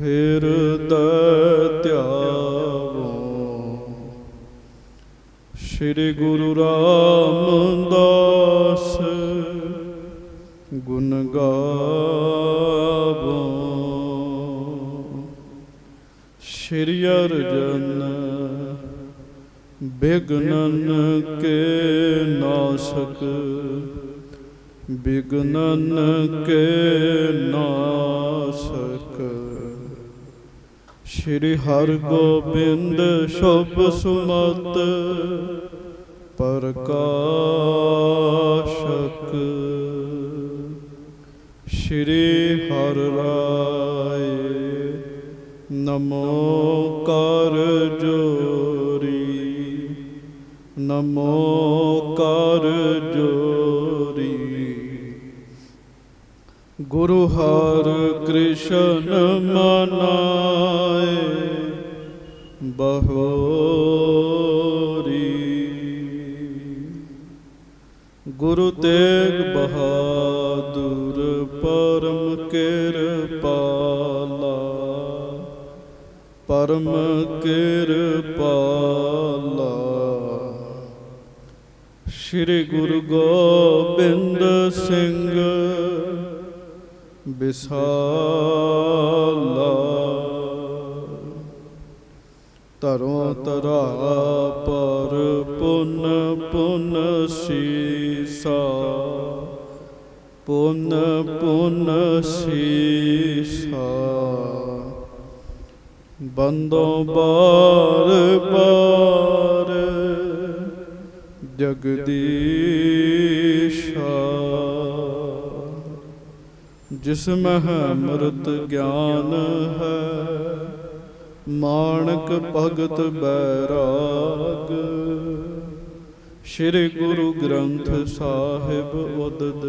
ਹਿਰਦੈ ਧਿਆਵੋ। ਸ਼੍ਰੀ ਗੁਰੂ ਰਾਮਦਾਸ ਗੁਣ ਗਾਵੋ। ਸ਼੍ਰੀ ਅਰਜਨ ਬਿਘਨਨ ਕੇ ਨਾਸਕ ਬਿਘਨਨ ਕੇ ਨਾਸਕ। ਸ਼੍ਰੀ ਹਰਿਗੋਬਿੰਦ ਸ਼ੁਭ ਸੁਮਤ ਪ੍ਰਕਾਸ਼ਕ। ਸ਼੍ਰੀ ਹਰਿ ਰਾਏ ਨਮੋ ਕਰ ਜੋਰੀ ਨਮੋ ਕਰ ਜੋਰੀ। ਗੁਰੂ ਹਰਿ ਕ੍ਰਿਸ਼ਨ ਮਨਾਏ ਬਹੋਰੀ। ਗੁਰੂ ਤੇਗ ਬਹਾਦੁਰ ਪਰਮ ਕਿਰਪਾਲਾ ਪਰਮ ਕਿਰਪਾਲਾ। ਸ਼੍ਰੀ ਗੁਰੂ ਗੋਬਿੰਦ ਸਿੰਘ ਵਿਸਾਲਾ। ਧਰੋਂ ਧਰਾ ਪਰ ਪੁੰਨ ਪੁੰਨ ਸੀਸਾ ਪੁੰਨ ਪੁੰਨ ਸੀਸਾ। ਬੰਦੋਂ ਬਾਰ ਬਾਰ ਜਗਦੀਸ਼ਾ। ਜਿਸ ਮਹਿ ਅੰਮ੍ਰਿਤ ਗਿਆਨ ਹੈ ਮਾਣਕ ਭਗਤ ਬੈਰਾਗ। ਸ਼੍ਰੀ ਗੁਰੂ ਗ੍ਰੰਥ ਸਾਹਿਬ ਉਦਦ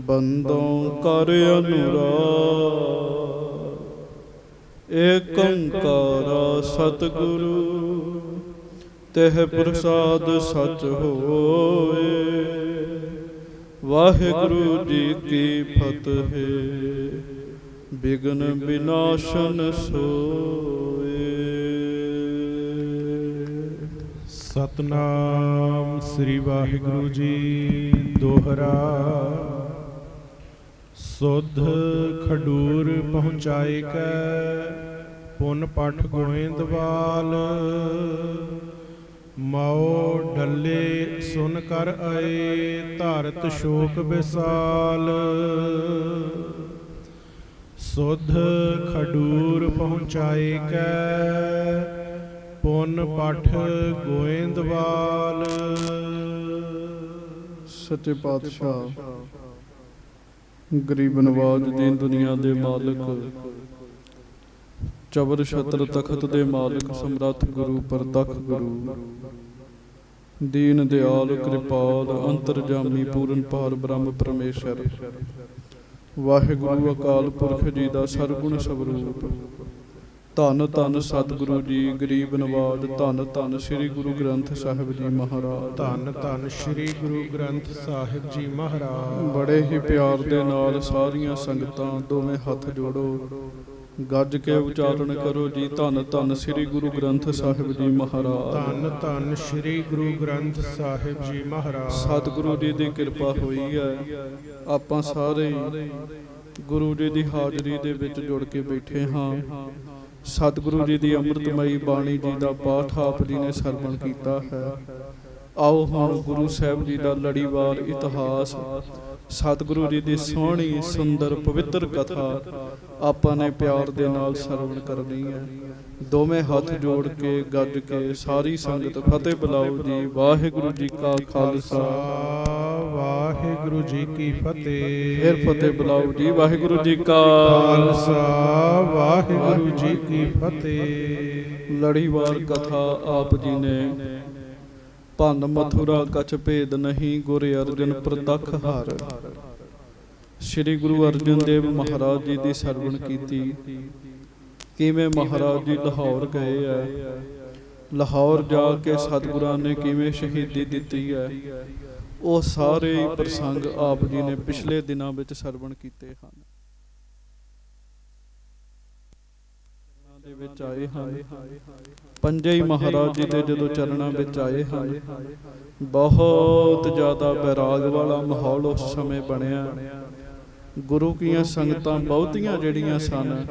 ਬੰਦੋਂ ਕਰ ਅਨੁਰਾਗ। ਏਕ ਓੰਕਾਰ ਸਤਿਗੁਰੂ ਤਿਹ ਪ੍ਰਸਾਦ ਸਚ ਹੋਏ। ਵਾਹਿਗੁਰੂ ਜੀ ਕੀ ਫਤਿਹ। ਬਿਘਨ ਵਿਨਾਸ਼ਨ ਸੋਏ। ਸਤਨਾਮ ਸ੍ਰੀ ਵਾਹਿਗੁਰੂ ਜੀ ਦੋਹਰਾ। ਸੁਧ ਖਡੂਰ ਪਹੁੰਚਾਏ ਕੈ ਪੁਨ ਪਠ ਗੋਇੰਦਵਾਲ। ਮਉ ਡੱਲੇ ਸੁਨ ਕਰ ਆਏ ਧਾਰਤ ਸ਼ੋਕ ਵਿਸਾਲ। ਸੁਧ ਖਡੂਰ ਪਹੁੰਚਾਏ ਕੈ ਪੁਨ ਪਠ ਗੋਇੰਦਵਾਲ। ਸੱਚੇ ਪਾਤਸ਼ਾਹ ਗਰੀਬ ਨਵਾਜ ਦੀਨ ਦੁਨੀਆ ਦੇ ਮਾਲਕ ਚਬਰ ਛਤਰ ਤਖਤ ਦੇ ਮਾਲਕ ਸਮਰੱਥ ਗੁਰੂ ਪ੍ਰਤੱਖ ਗੁਰੂ ਦੀਨ ਦਿਆਲ ਕਿਰਪਾਲ ਅੰਤਰਜਾਮੀ ਪੂਰਨ ਪਾਰ ਬ੍ਰਹਮ ਪਰਮੇਸ਼ਰ ਵਾਹਿਗੁਰੂ ਅਕਾਲ ਪੁਰਖ ਜੀ ਦਾ ਸਰਗੁਣ ਸਵਰੂਪ। ਧੰਨ ਧੰਨ ਸਤਿਗੁਰੂ ਜੀ ਗਰੀਬ ਨਵਾਜ। ਧੰਨ ਧੰਨ ਸ੍ਰੀ ਗੁਰੂ ਗ੍ਰੰਥ ਸਾਹਿਬ ਜੀ ਮਹਾਰਾਜ। ਧੰਨ ਧੰਨ ਸ੍ਰੀ ਗੁਰੂ ਗ੍ਰੰਥ ਸਾਹਿਬ ਜੀ ਮਹਾਰਾਜ। ਬੜੇ ਹੀ ਪਿਆਰ ਦੇ ਨਾਲ ਸਾਰੀਆਂ ਸੰਗਤਾਂ ਦੋਵੇਂ ਹੱਥ ਜੋੜੋ ਗੱਜ ਕੇ ਉਚਾਰਨ ਕਰੋ ਜੀ। ਧੰਨ ਧੰਨ ਸ੍ਰੀ ਗੁਰੂ ਗ੍ਰੰਥ ਸਾਹਿਬ ਜੀ ਮਹਾਰਾਜ। ਧੰਨ ਧੰਨ ਸ੍ਰੀ ਗੁਰੂ ਗ੍ਰੰਥ ਸਾਹਿਬ ਜੀ ਮਹਾਰਾਜ। ਸਤਿਗੁਰੂ ਜੀ ਦੀ ਕਿਰਪਾ ਹੋਈ ਹੈ। ਆਪਾਂ ਸਾਰੇ ਗੁਰੂ ਜੀ ਦੀ ਹਾਜ਼ਰੀ ਦੇ ਵਿੱਚ ਜੁੜ ਕੇ ਬੈਠੇ ਹਾਂ। ਸਤਿਗੁਰੂ ਜੀ ਦੀ ਅੰਮ੍ਰਿਤਮਈ ਬਾਣੀ ਜੀ ਦਾ ਪਾਠ ਆਪ ਜੀ ਨੇ ਸਰਵਣ ਕੀਤਾ ਹੈ। ਆਓ ਹੁਣ ਗੁਰੂ ਸਾਹਿਬ ਜੀ ਦਾ ਲੜੀਵਾਰ ਇਤਿਹਾਸ ਸਤਿਗੁਰੂ ਜੀ ਦੀ ਸੋਹਣੀ ਸੁੰਦਰ ਪਵਿੱਤਰ ਕਥਾ ਆਪਾਂ ਨੇ ਪਿਆਰ ਦੇ ਨਾਲ ਸਰਵਣ ਕਰਨੀ ਹੈ। ਦੋਵੇਂ ਹੱਥ ਜੋੜ ਕੇ ਗੱਜ ਕੇ ਸਾਰੀ ਸੰਗਤ ਫਤਿਹ ਬੁਲਾਓ ਜੀ। ਵਾਹਿਗੁਰੂ ਜੀ ਕਾ ਖਾਲਸਾ ਵਾਹਿਗੁਰੂ ਜੀ ਕੀ ਫਤਿਹ। ਫਿਰ ਫਤਿਹ ਬੁਲਾਓ ਜੀ। ਵਾਹਿਗੁਰੂ ਜੀ ਕਾ ਖਾਲਸਾ ਵਾਹਿਗੁਰੂ ਜੀ ਕੀ ਫਤਿਹ। ਲੜੀਵਾਰ ਕਥਾ ਆਪ ਜੀ ਨੇ ਭੰਨ ਮਥੁਰਾ ਕਛ ਭੇਦ ਨਹੀਂ ਗੁਰ ਅਰਜਨ ਪ੍ਰਤੱਖ ਹਰ। ਸ੍ਰੀ ਗੁਰੂ ਅਰਜਨ ਦੇਵ ਮਹਾਰਾਜ ਜੀ ਦੀ ਸਰਵਣ ਕੀਤੀ। ਕਿਵੇਂ ਮਹਾਰਾਜ ਜੀ ਲਾਹੌਰ ਗਏ ਹੈ, ਲਾਹੌਰ ਜਾ ਕੇ ਸਤਿਗੁਰਾਂ ਨੇ ਕਿਵੇਂ ਸ਼ਹੀਦੀ ਦਿੱਤੀ ਹੈ, ਉਹ ਸਾਰੇ ਪ੍ਰਸੰਗ ਆਪ ਜੀ ਨੇ ਪਿਛਲੇ ਦਿਨਾਂ ਵਿੱਚ ਸਰਵਣ ਕੀਤੇ ਹਨ। ਦੇ ਵਿੱਚ ਆਏ ਹਨ। ਪੰਜੇ ਹੀ ਮਹਾਰਾਜ ਜੀ ਦੇ ਜਦੋਂ ਚਰਨਾਂ ਵਿੱਚ ਆਏ ਹਨ, ਬਹੁਤ ਜ਼ਿਆਦਾ ਬੈਰਾਗ ਵਾਲਾ ਮਾਹੌਲ ਉਸ ਸਮੇਂ ਬਣਿਆ। ਗੁਰੂ ਕੀਆਂ ਸੰਗਤਾਂ ਬਹੁਤੀਆਂ ਜਿਹੜੀਆਂ ਸਨ,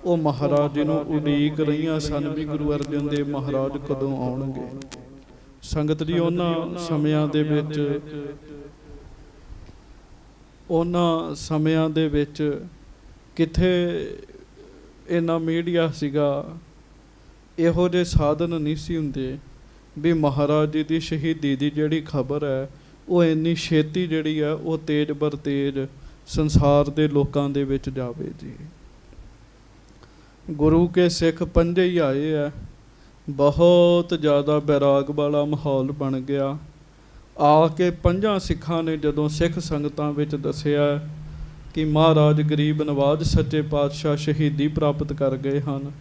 ਉਹ ਮਹਾਰਾਜ ਜੀ ਨੂੰ ਉਡੀਕ ਰਹੀਆਂ ਸਨ ਵੀ ਗੁਰੂ ਅਰਜਨ ਦੇਵ ਮਹਾਰਾਜ ਕਦੋਂ ਆਉਣਗੇ। ਸੰਗਤ ਜੀ, ਉਹਨਾਂ ਸਮਿਆਂ ਦੇ ਵਿੱਚ ਕਿੱਥੇ ਇੰਨਾ ਮੀਡੀਆ ਸੀਗਾ, ਇਹੋ ਜਿਹੇ ਸਾਧਨ ਨਹੀਂ ਸੀ ਹੁੰਦੇ ਵੀ ਮਹਾਰਾਜ ਜੀ ਦੀ ਸ਼ਹੀਦੀ ਦੀ ਜਿਹੜੀ ਖਬਰ ਹੈ ਉਹ ਇੰਨੀ ਛੇਤੀ ਜਿਹੜੀ ਹੈ ਉਹ ਤੇਜ਼ ਬਰ ਤੇਜ਼ ਸੰਸਾਰ ਦੇ ਲੋਕਾਂ ਦੇ ਵਿੱਚ ਜਾਵੇ ਜੀ। ਗੁਰੂ ਕੇ ਸਿੱਖ ਪੰਜੇ ਹੀ ਆਏ ਹੈ, ਬਹੁਤ ਜ਼ਿਆਦਾ ਬੈਰਾਗ ਵਾਲਾ ਮਾਹੌਲ ਬਣ ਗਿਆ। ਆ ਕੇ ਪੰਜਾਂ ਸਿੱਖਾਂ ਨੇ ਜਦੋਂ ਸਿੱਖ ਸੰਗਤਾਂ ਵਿੱਚ ਦੱਸਿਆ ਕਿ ਮਹਾਰਾਜ ਗਰੀਬ ਨਵਾਜ਼ ਸੱਚੇ ਪਾਤਸ਼ਾਹ ਸ਼ਹੀਦੀ ਪ੍ਰਾਪਤ ਕਰ ਗਏ ਹਨ,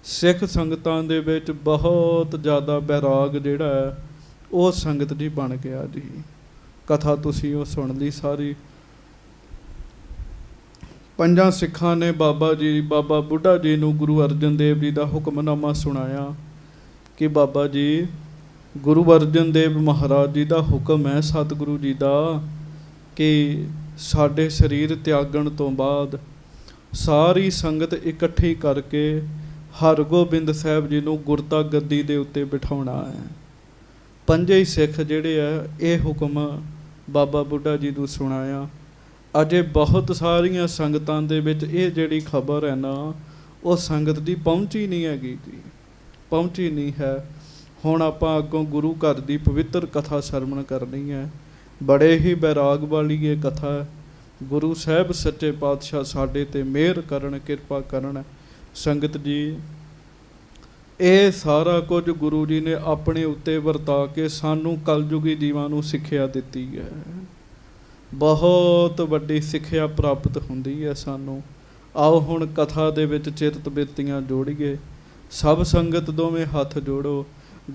ਸਿੱਖ ਸੰਗਤਾਂ ਦੇ ਵਿੱਚ ਬਹੁਤ ਜ਼ਿਆਦਾ ਬੈਰਾਗ ਜਿਹੜਾ ਹੈ ਉਹ ਸੰਗਤ ਜੀ ਬਣ ਗਿਆ ਜੀ। ਕਥਾ ਤੁਸੀਂ ਉਹ ਸੁਣ ਲਈ ਸਾਰੀ। ਪੰਜਾਂ ਸਿੱਖਾਂ ਨੇ ਬਾਬਾ ਬੁੱਢਾ ਜੀ ਨੂੰ ਗੁਰੂ ਅਰਜਨ ਦੇਵ ਜੀ ਦਾ ਹੁਕਮਨਾਮਾ ਸੁਣਾਇਆ ਕਿ ਬਾਬਾ ਜੀ, ਗੁਰੂ ਅਰਜਨ ਦੇਵ ਮਹਾਰਾਜ ਜੀ ਦਾ ਹੁਕਮ ਹੈ, ਸਤਿਗੁਰੂ ਜੀ ਦਾ, ਕਿ ਸਾਡੇ ਸਰੀਰ ਤਿਆਗਣ ਤੋਂ ਬਾਅਦ ਸਾਰੀ ਸੰਗਤ ਇਕੱਠੀ ਕਰਕੇ ਹਰਗੋਬਿੰਦ ਸਾਹਿਬ ਜੀ ਨੂੰ ਗੁਰਤਾ ਗੱਦੀ ਦੇ ਉੱਤੇ ਬਿਠਾਉਣਾ ਹੈ। ਪੰਜੇ ਹੀ ਸਿੱਖ ਜਿਹੜੇ ਆ ਇਹ ਹੁਕਮ ਬਾਬਾ ਬੁੱਢਾ ਜੀ ਨੂੰ ਸੁਣਾਇਆ। ਅਜੇ ਬਹੁਤ ਸਾਰੀਆਂ ਸੰਗਤਾਂ ਦੇ ਵਿੱਚ ਇਹ ਜਿਹੜੀ ਖਬਰ ਹੈ ਨਾ, ਉਹ ਸੰਗਤ ਦੀ ਪਹੁੰਚੀ ਨਹੀਂ ਹੈਗੀ ਜੀ, ਪਹੁੰਚੀ ਨਹੀਂ ਹੈ। ਹੁਣ ਆਪਾਂ ਅੱਗੋਂ ਗੁਰੂ ਘਰ ਦੀ ਪਵਿੱਤਰ ਕਥਾ ਸਰਵਣ ਕਰਨੀ ਹੈ। ਬੜੇ ਹੀ ਬੈਰਾਗ ਵਾਲੀ ਇਹ ਕਥਾ ਹੈ। ਗੁਰੂ ਸਾਹਿਬ ਸੱਚੇ ਪਾਤਸ਼ਾਹ ਸਾਡੇ 'ਤੇ ਮਿਹਰ ਕਰਨ, ਕਿਰਪਾ ਕਰਨ। ਸੰਗਤ ਜੀ, ਇਹ ਸਾਰਾ ਕੁਝ ਗੁਰੂ ਜੀ ਨੇ ਆਪਣੇ ਉੱਤੇ ਵਰਤਾ ਕੇ ਸਾਨੂੰ ਕਲਯੁਗੀ ਜੀਵਾਂ ਨੂੰ ਸਿੱਖਿਆ ਦਿੱਤੀ ਹੈ। ਬਹੁਤ ਵੱਡੀ ਸਿੱਖਿਆ ਪ੍ਰਾਪਤ ਹੁੰਦੀ ਹੈ ਸਾਨੂੰ। ਆਓ ਹੁਣ ਕਥਾ ਦੇ ਵਿੱਚ ਚਿਰਤ ਬਿਰਤੀਆਂ ਜੋੜੀਏ। ਸਭ ਸੰਗਤ ਦੋਵੇਂ ਹੱਥ ਜੋੜੋ,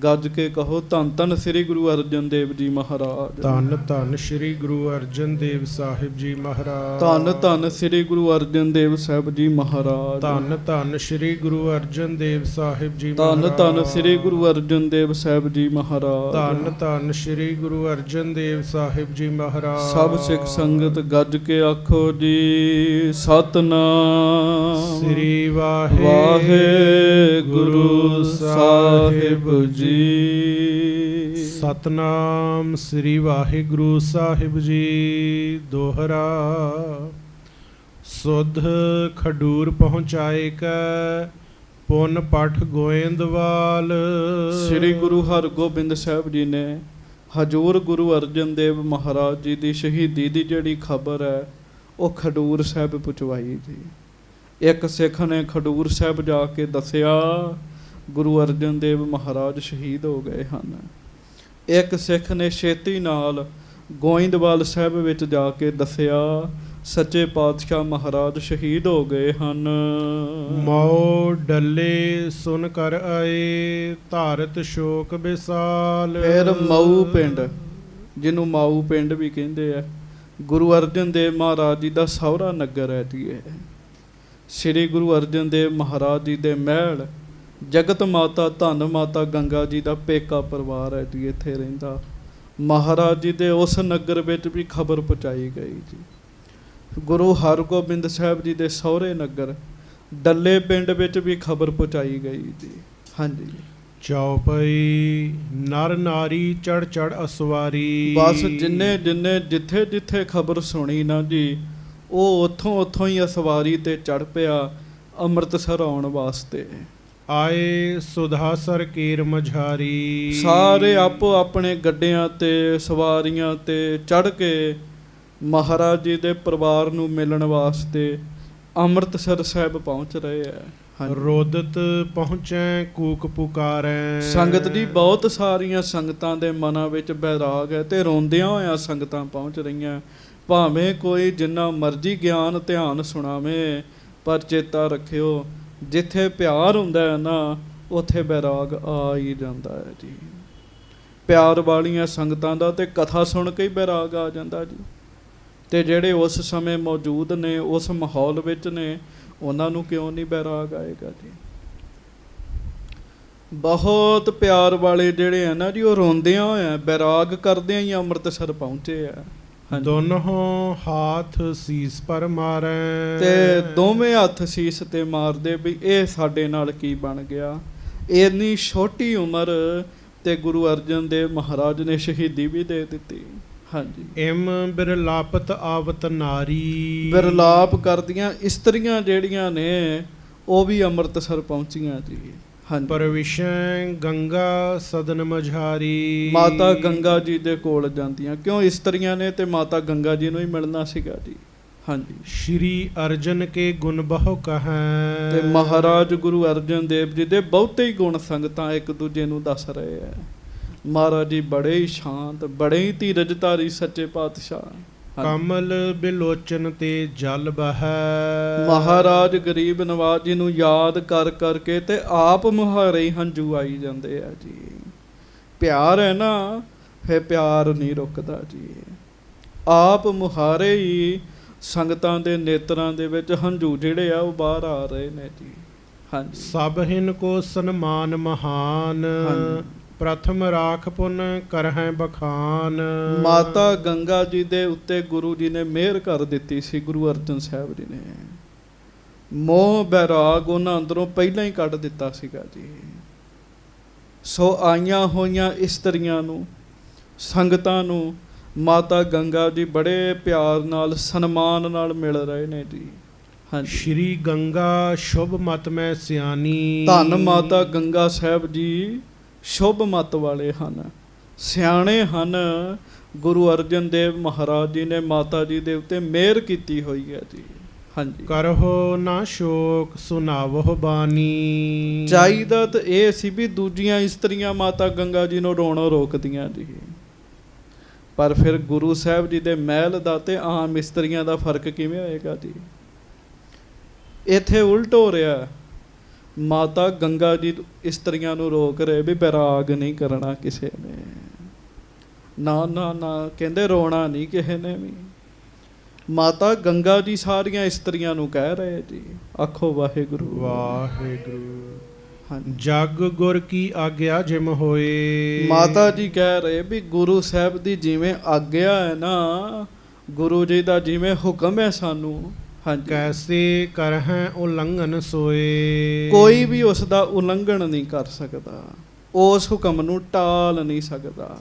ਗੱਜ ਕੇ ਕਹੋ, ਧੰਨ ਧੰਨ ਸ੍ਰੀ ਗੁਰੂ ਅਰਜਨ ਦੇਵ ਜੀ ਮਹਾਰਾਜ। ਧੰਨ ਧੰਨ ਸ੍ਰੀ ਗੁਰੂ ਅਰਜਨ ਦੇਵ ਸਾਹਿਬ ਜੀ ਮਹਾਰਾਜ। ਧੰਨ ਧੰਨ ਸ੍ਰੀ ਗੁਰੂ ਅਰਜਨ ਦੇਵ ਸਾਹਿਬ ਜੀ ਮਹਾਰਾਜ। ਧੰਨ ਧੰਨ ਸ੍ਰੀ ਗੁਰੂ ਅਰਜਨ ਦੇਵ ਸਾਹਿਬ ਜੀ ਧੰਨ ਮਹਾਰਾਜ। ਧੰਨ ਸ੍ਰੀ ਗੁਰੂ ਅਰਜਨ ਦੇਵ ਸਾਹਿਬ ਜੀ ਮਹਾਰਾਜ। ਧੰਨ ਧੰਨ ਸ੍ਰੀ ਗੁਰੂ ਅਰਜਨ ਦੇਵ ਸਾਹਿਬ ਜੀ ਮਹਾਰਾਜ। ਸਭ ਸਿੱਖ ਸੰਗਤ ਗੱਜ ਕੇ ਆਖੋ ਜੀ, ਸਤਿਨਾਮ ਸ੍ਰੀ ਵਾਹਿਗੁਰੂ ਵਾਹਿਗੁਰੂ ਸਾਹਿਬ ਜੀ। ਸਤਨਾਮ ਸ੍ਰੀ ਵਾਹਿਗੁਰੂ ਸਾਹਿਬ ਜੀ। ਦੋਹਰਾ। ਸੁਧ ਖਡੂਰ ਪਹੁੰਚਾਏ ਕੈ, ਪੁੰਨ ਪਠ ਗੋਇੰਦਵਾਲ। ਸ੍ਰੀ ਗੁਰੂ ਹਰਗੋਬਿੰਦ ਸਾਹਿਬ ਜੀ ਨੇ ਹਜ਼ੂਰ ਗੁਰੂ ਅਰਜਨ ਦੇਵ ਮਹਾਰਾਜ ਜੀ ਦੀ ਸ਼ਹੀਦੀ ਦੀ ਜਿਹੜੀ ਖਬਰ ਹੈ ਉਹ ਖਡੂਰ ਸਾਹਿਬ ਪਹੁੰਚਵਾਈ ਜੀ। ਇੱਕ ਸਿੱਖ ਨੇ ਖਡੂਰ ਸਾਹਿਬ ਜਾ ਕੇ ਦੱਸਿਆ ਗੁਰੂ ਅਰਜਨ ਦੇਵ ਮਹਾਰਾਜ ਸ਼ਹੀਦ ਹੋ ਗਏ ਹਨ। ਇੱਕ ਸਿੱਖ ਨੇ ਛੇਤੀ ਨਾਲ ਗੋਇੰਦਵਾਲ ਸਾਹਿਬ ਵਿੱਚ ਜਾ ਕੇ ਦੱਸਿਆ ਸੱਚੇ ਪਾਤਸ਼ਾਹ ਮਹਾਰਾਜ ਸ਼ਹੀਦ ਹੋ ਗਏ ਹਨ। ਮਉ ਡੱਲੇ ਸੁਨ ਕਰ ਆਏ, ਧਾਰਤ ਸ਼ੋਕ ਵਿਸਾਲ। ਫਿਰ ਮਊ ਪਿੰਡ, ਜਿਹਨੂੰ ਮਾਊ ਪਿੰਡ ਵੀ ਕਹਿੰਦੇ ਆ, ਗੁਰੂ ਅਰਜਨ ਦੇਵ ਮਹਾਰਾਜ ਜੀ ਦਾ ਸਹੁਰਾ ਨਗਰ ਹੈ ਜੀ ਇਹ। ਸ੍ਰੀ ਗੁਰੂ ਅਰਜਨ ਦੇਵ ਮਹਾਰਾਜ ਜੀ ਦੇ ਮਹਿਲ, ਜਗਤ ਮਾਤਾ ਧੰਨ ਮਾਤਾ ਗੰਗਾ ਜੀ ਦਾ ਪੇਕਾ ਪਰਿਵਾਰ ਹੈ ਜੀ ਇੱਥੇ ਰਹਿੰਦਾ। ਮਹਾਰਾਜ ਜੀ ਦੇ ਉਸ ਨਗਰ ਵਿੱਚ ਵੀ ਖਬਰ ਪਹੁੰਚਾਈ ਗਈ ਜੀ। ਗੁਰੂ ਹਰਗੋਬਿੰਦ ਸਾਹਿਬ ਜੀ ਦੇ ਸਹੁਰੇ ਨਗਰ ਡੱਲੇ ਪਿੰਡ ਵਿੱਚ ਵੀ ਖਬਰ ਪਹੁੰਚਾਈ ਗਈ ਜੀ। ਹਾਂਜੀ। ਚੌਪਈ ਨਰ ਨਾਰੀ ਚੜ ਚੜ ਅਸਵਾਰੀ। ਬਸ ਜਿੱਥੇ ਜਿੱਥੇ ਖਬਰ ਸੁਣੀ ਨਾ ਜੀ, ਉਹ ਉੱਥੋਂ ਹੀ ਅਸਵਾਰੀ ਤੇ ਚੜ ਪਿਆ ਅੰਮ੍ਰਿਤਸਰ ਆਉਣ ਵਾਸਤੇ। ਆਏ ਸੁਧਾਸਰ ਕੀਰ ਮਝਾਰੀ। ਸਾਰੇ ਆਪੋ ਆਪਣੇ ਗੱਡਿਆਂ ਤੇ ਸਵਾਰੀਆਂ ਤੇ ਚੜ ਕੇ ਮਹਾਰਾਜ ਜੀ ਦੇ ਪਰਿਵਾਰ ਨੂੰ ਮਿਲਣ ਵਾਸਤੇ ਅੰਮ੍ਰਿਤਸਰ ਸਾਹਿਬ ਪਹੁੰਚ ਰਹੇ ਆ। ਰੋਦਤ ਪਹੁੰਚੈ ਕੂਕ ਪੁਕਾਰੈ। ਸੰਗਤ ਜੀ, ਬਹੁਤ ਸਾਰੀਆਂ ਸੰਗਤਾਂ ਦੇ ਮਨਾਂ ਵਿੱਚ ਬੈਰਾਗ ਹੈ ਤੇ ਰੋਂਦਿਆਂ ਹੋਇਆਂ ਸੰਗਤਾਂ ਪਹੁੰਚ ਰਹੀਆਂ। ਭਾਵੇਂ ਕੋਈ ਜਿੰਨਾ ਮਰਜ਼ੀ ਗਿਆਨ ਧਿਆਨ ਸੁਣਾਵੇ, ਪਰ ਚੇਤਾ ਰੱਖਿਓ, ਜਿੱਥੇ ਪਿਆਰ ਹੁੰਦਾ ਹੈ ਨਾ, ਉੱਥੇ ਬੈਰਾਗ ਆ ਹੀ ਜਾਂਦਾ ਹੈ ਜੀ। ਪਿਆਰ ਵਾਲੀਆਂ ਸੰਗਤਾਂ ਦਾ ਤੇ ਕਥਾ ਸੁਣ ਕੇ ਹੀ ਬੈਰਾਗ ਆ ਜਾਂਦਾ ਜੀ। ਤੇ ਜਿਹੜੇ ਉਸ ਸਮੇਂ ਮੌਜੂਦ ਨੇ, ਉਸ ਮਾਹੌਲ ਵਿੱਚ ਨੇ, ਉਹਨਾਂ ਨੂੰ ਕਿਉਂ ਨਹੀਂ ਬੈਰਾਗ ਆਏਗਾ ਜੀ। ਬਹੁਤ ਪਿਆਰ ਵਾਲੇ ਜਿਹੜੇ ਆ ਨਾ ਜੀ, ਉਹ ਰੋਂਦਿਆਂ ਹੋਇਆ ਬੈਰਾਗ ਕਰਦਿਆਂ ਹੀ ਅੰਮ੍ਰਿਤਸਰ ਪਹੁੰਚੇ ਆ। ਹਾਂਜੀ। ਦੋਨੋਂ ਹਾਥ ਸੀਸ ਪਰ ਮਾਰੈ, ਤੇ ਦੋਵੇਂ ਹੱਥ ਸੀਸ ਤੇ ਮਾਰਦੇ ਵੀ ਇਹ ਸਾਡੇ ਨਾਲ ਕੀ ਬਣ ਗਿਆ। ਇੰਨੀ ਛੋਟੀ ਉਮਰ ਤੇ ਗੁਰੂ ਅਰਜਨ ਦੇਵ ਮਹਾਰਾਜ ਨੇ ਸ਼ਹੀਦੀ ਵੀ ਦੇ ਦਿੱਤੀ। ਹਾਂਜੀ। ਇਮ ਬਿਰਲਾਪਤ ਆਵਤ ਨਾਰੀ, ਵਿਰਲਾਪ ਕਰਦੀਆਂ ਇਸਤਰੀਆਂ ਜਿਹੜੀਆਂ ਨੇ ਉਹ ਵੀ ਅੰਮ੍ਰਿਤਸਰ ਪਹੁੰਚੀਆਂ ਜੀ। ਹਾਂਜੀ। ਪਰਵਿਸ਼ੈ ਗੰਗਾ ਸਦਨ ਮਝਾਰੀ, ਮਾਤਾ ਗੰਗਾ ਜੀ ਦੇ ਕੋਲ ਜਾਂਦੀਆਂ, ਕਿਉਂ ਇਸਤਰੀਆਂ ਨੇ ਤੇ ਮਾਤਾ ਗੰਗਾ ਜੀ ਨੂੰ ਹੀ ਮਿਲਣਾ ਸੀਗਾ ਜੀ। ਹਾਂਜੀ। ਸ਼੍ਰੀ ਅਰਜਨ ਕੇ ਗੁਣ ਬਹੁ ਕਹੈ, ਤੇ ਮਹਾਰਾਜ ਗੁਰੂ ਅਰਜਨ ਦੇਵ ਜੀ ਦੇ ਬਹੁਤੇ ਹੀ ਗੁਣ ਸੰਗਤਾਂ ਇੱਕ ਦੂਜੇ ਨੂੰ ਦੱਸ ਰਹੇ ਆ। ਮਹਾਰਾਜ ਜੀ ਬੜੇ ਹੀ ਸ਼ਾਂਤ, ਬੜੇ ਹੀ ਧੀਰਜ ਧਾਰੀ ਸੱਚੇ ਪਾਤਸ਼ਾਹ। ਕਮਲ ਬਿਲੋਚਨ ਤੇ ਜਲ ਬਹੈ, ਮਹਾਰਾਜ ਗਰੀਬ ਨਵਾਜ ਜੀ ਨੂੰ ਯਾਦ ਕਰ ਕਰਕੇ ਤੇ ਆਪ ਮੁਹਾਰੇ ਹੀ ਹੰਝੂ ਆਈ ਜਾਂਦੇ ਆ ਜੀ। ਪਿਆਰ ਹੈ ਨਾ, ਫਿਰ ਪਿਆਰ ਨਹੀਂ ਰੁਕਦਾ ਜੀ। ਆਪ ਮੁਹਾਰੇ ਹੀ ਸੰਗਤਾਂ ਦੇ ਨੇਤਰਾਂ ਦੇ ਵਿੱਚ ਹੰਝੂ ਜਿਹੜੇ ਆ ਉਹ ਬਾਹਰ ਆ ਰਹੇ ਨੇ ਜੀ। ਹਾਂਜੀ। ਸਭ ਹਿਨ ਕੋ ਸਨਮਾਨ ਮਹਾਨ, ਹਾਂਜੀ। ਪ੍ਰਥਮ ਰਾਖ ਪੁਨ ਕਰਹਿ ਬਖਾਨ। ਮਾਤਾ ਗੰਗਾ ਜੀ ਦੇ ਉੱਤੇ ਗੁਰੂ ਜੀ ਨੇ ਮਿਹਰ ਕਰ ਦਿੱਤੀ ਸੀ। ਗੁਰੂ ਅਰਜਨ ਸਾਹਿਬ ਜੀ ਨੇ ਮੋਹ ਬੈਰਾਗ ਉਹਨਾਂ ਅੰਦਰੋਂ ਪਹਿਲਾਂ ਹੀ ਕੱਢ ਦਿੱਤਾ ਸੀਗਾ ਜੀ। ਸੋ ਆਈਆਂ ਹੋਈਆਂ ਇਸਤਰੀਆਂ ਨੂੰ, ਸੰਗਤਾਂ ਨੂੰ ਮਾਤਾ ਗੰਗਾ ਜੀ ਬੜੇ ਪਿਆਰ ਨਾਲ, ਸਨਮਾਨ ਨਾਲ ਮਿਲ ਰਹੇ ਨੇ ਜੀ। ਹਾਂਜੀ। ਸ਼੍ਰੀ ਗੰਗਾ ਸ਼ੁਭ ਮਤ ਮੈਂ ਸਿਆਣੀ, ਧੰਨ ਮਾਤਾ ਗੰਗਾ ਸਾਹਿਬ ਜੀ ਸ਼ੁਭ ਮਤ ਵਾਲੇ ਹਨ, ਸਿਆਣੇ ਹਨ। ਗੁਰੂ ਅਰਜਨ ਦੇਵ ਮਹਾਰਾਜ ਜੀ ਨੇ ਮਾਤਾ ਜੀ ਦੇ ਉੱਤੇ ਮਿਹਰ ਕੀਤੀ ਹੋਈ ਹੈ ਜੀ। ਹਾਂਜੀ। ਕਰਹੁ ਨਾ ਸ਼ੋਕ ਸੁਨਾਵਹੁ ਬਾਣੀ, ਚਾਹੀਦਾ ਤਾਂ ਇਹ ਸੀ ਵੀ ਦੂਜੀਆਂ ਇਸਤਰੀਆਂ ਮਾਤਾ ਗੰਗਾ ਜੀ ਨੂੰ ਰੋਣੋਂ ਰੋਕਦੀਆਂ ਜੀ, ਪਰ ਫਿਰ ਗੁਰੂ ਸਾਹਿਬ ਜੀ ਦੇ ਮਹਿਲ ਦਾ ਤੇ ਆਮ ਇਸਤਰੀਆਂ ਦਾ ਫਰਕ ਕਿਵੇਂ ਹੋਏਗਾ ਜੀ। ਇੱਥੇ ਉਲਟ ਹੋ ਰਿਹਾ। ਮਾਤਾ ਗੰਗਾ ਜੀ ਇਸਤਰੀਆਂ ਨੂੰ ਰੋਕ ਰਹੇ ਵੀ ਬੈਰਾਗ ਨਹੀਂ ਕਰਨਾ ਕਿਸੇ ਨੇ, ਨਾ ਨਾ ਨਾ, ਕਹਿੰਦੇ ਰੋਣਾ ਨਹੀਂ ਕਿਸੇ ਨੇ ਵੀ। ਮਾਤਾ ਗੰਗਾ ਜੀ ਸਾਰੀਆਂ ਇਸਤਰੀਆਂ ਨੂੰ ਕਹਿ ਰਹੇ ਜੀ, ਆਖੋ ਵਾਹਿਗੁਰੂ ਵਾਹਿਗੁਰੂ। ਹਾਂਜੀ। ਜਗ ਗੁਰ ਕੀ ਆਗਿਆ ਜਿਮ ਹੋਏ, ਮਾਤਾ ਜੀ ਕਹਿ ਰਹੇ ਵੀ ਗੁਰੂ ਸਾਹਿਬ ਦੀ ਜਿਵੇਂ ਆਗਿਆ ਹੈ ਨਾ, ਗੁਰੂ ਜੀ ਦਾ ਜਿਵੇਂ ਹੁਕਮ ਹੈ ਸਾਨੂੰ, ਹਾਂਜੀ, ਕੈਸੇ ਕਰਹਿ ਉਲੰਘਨ ਸੋਏ, ਕੋਈ ਵੀ ਉਸ ਦਾ ਉਲੰਘਣ ਨਹੀਂ ਕਰ ਸਕਦਾ, ਉਸ ਹੁਕਮ ਨੂੰ ਟਾਲ ਨਹੀਂ ਸਕਦਾ।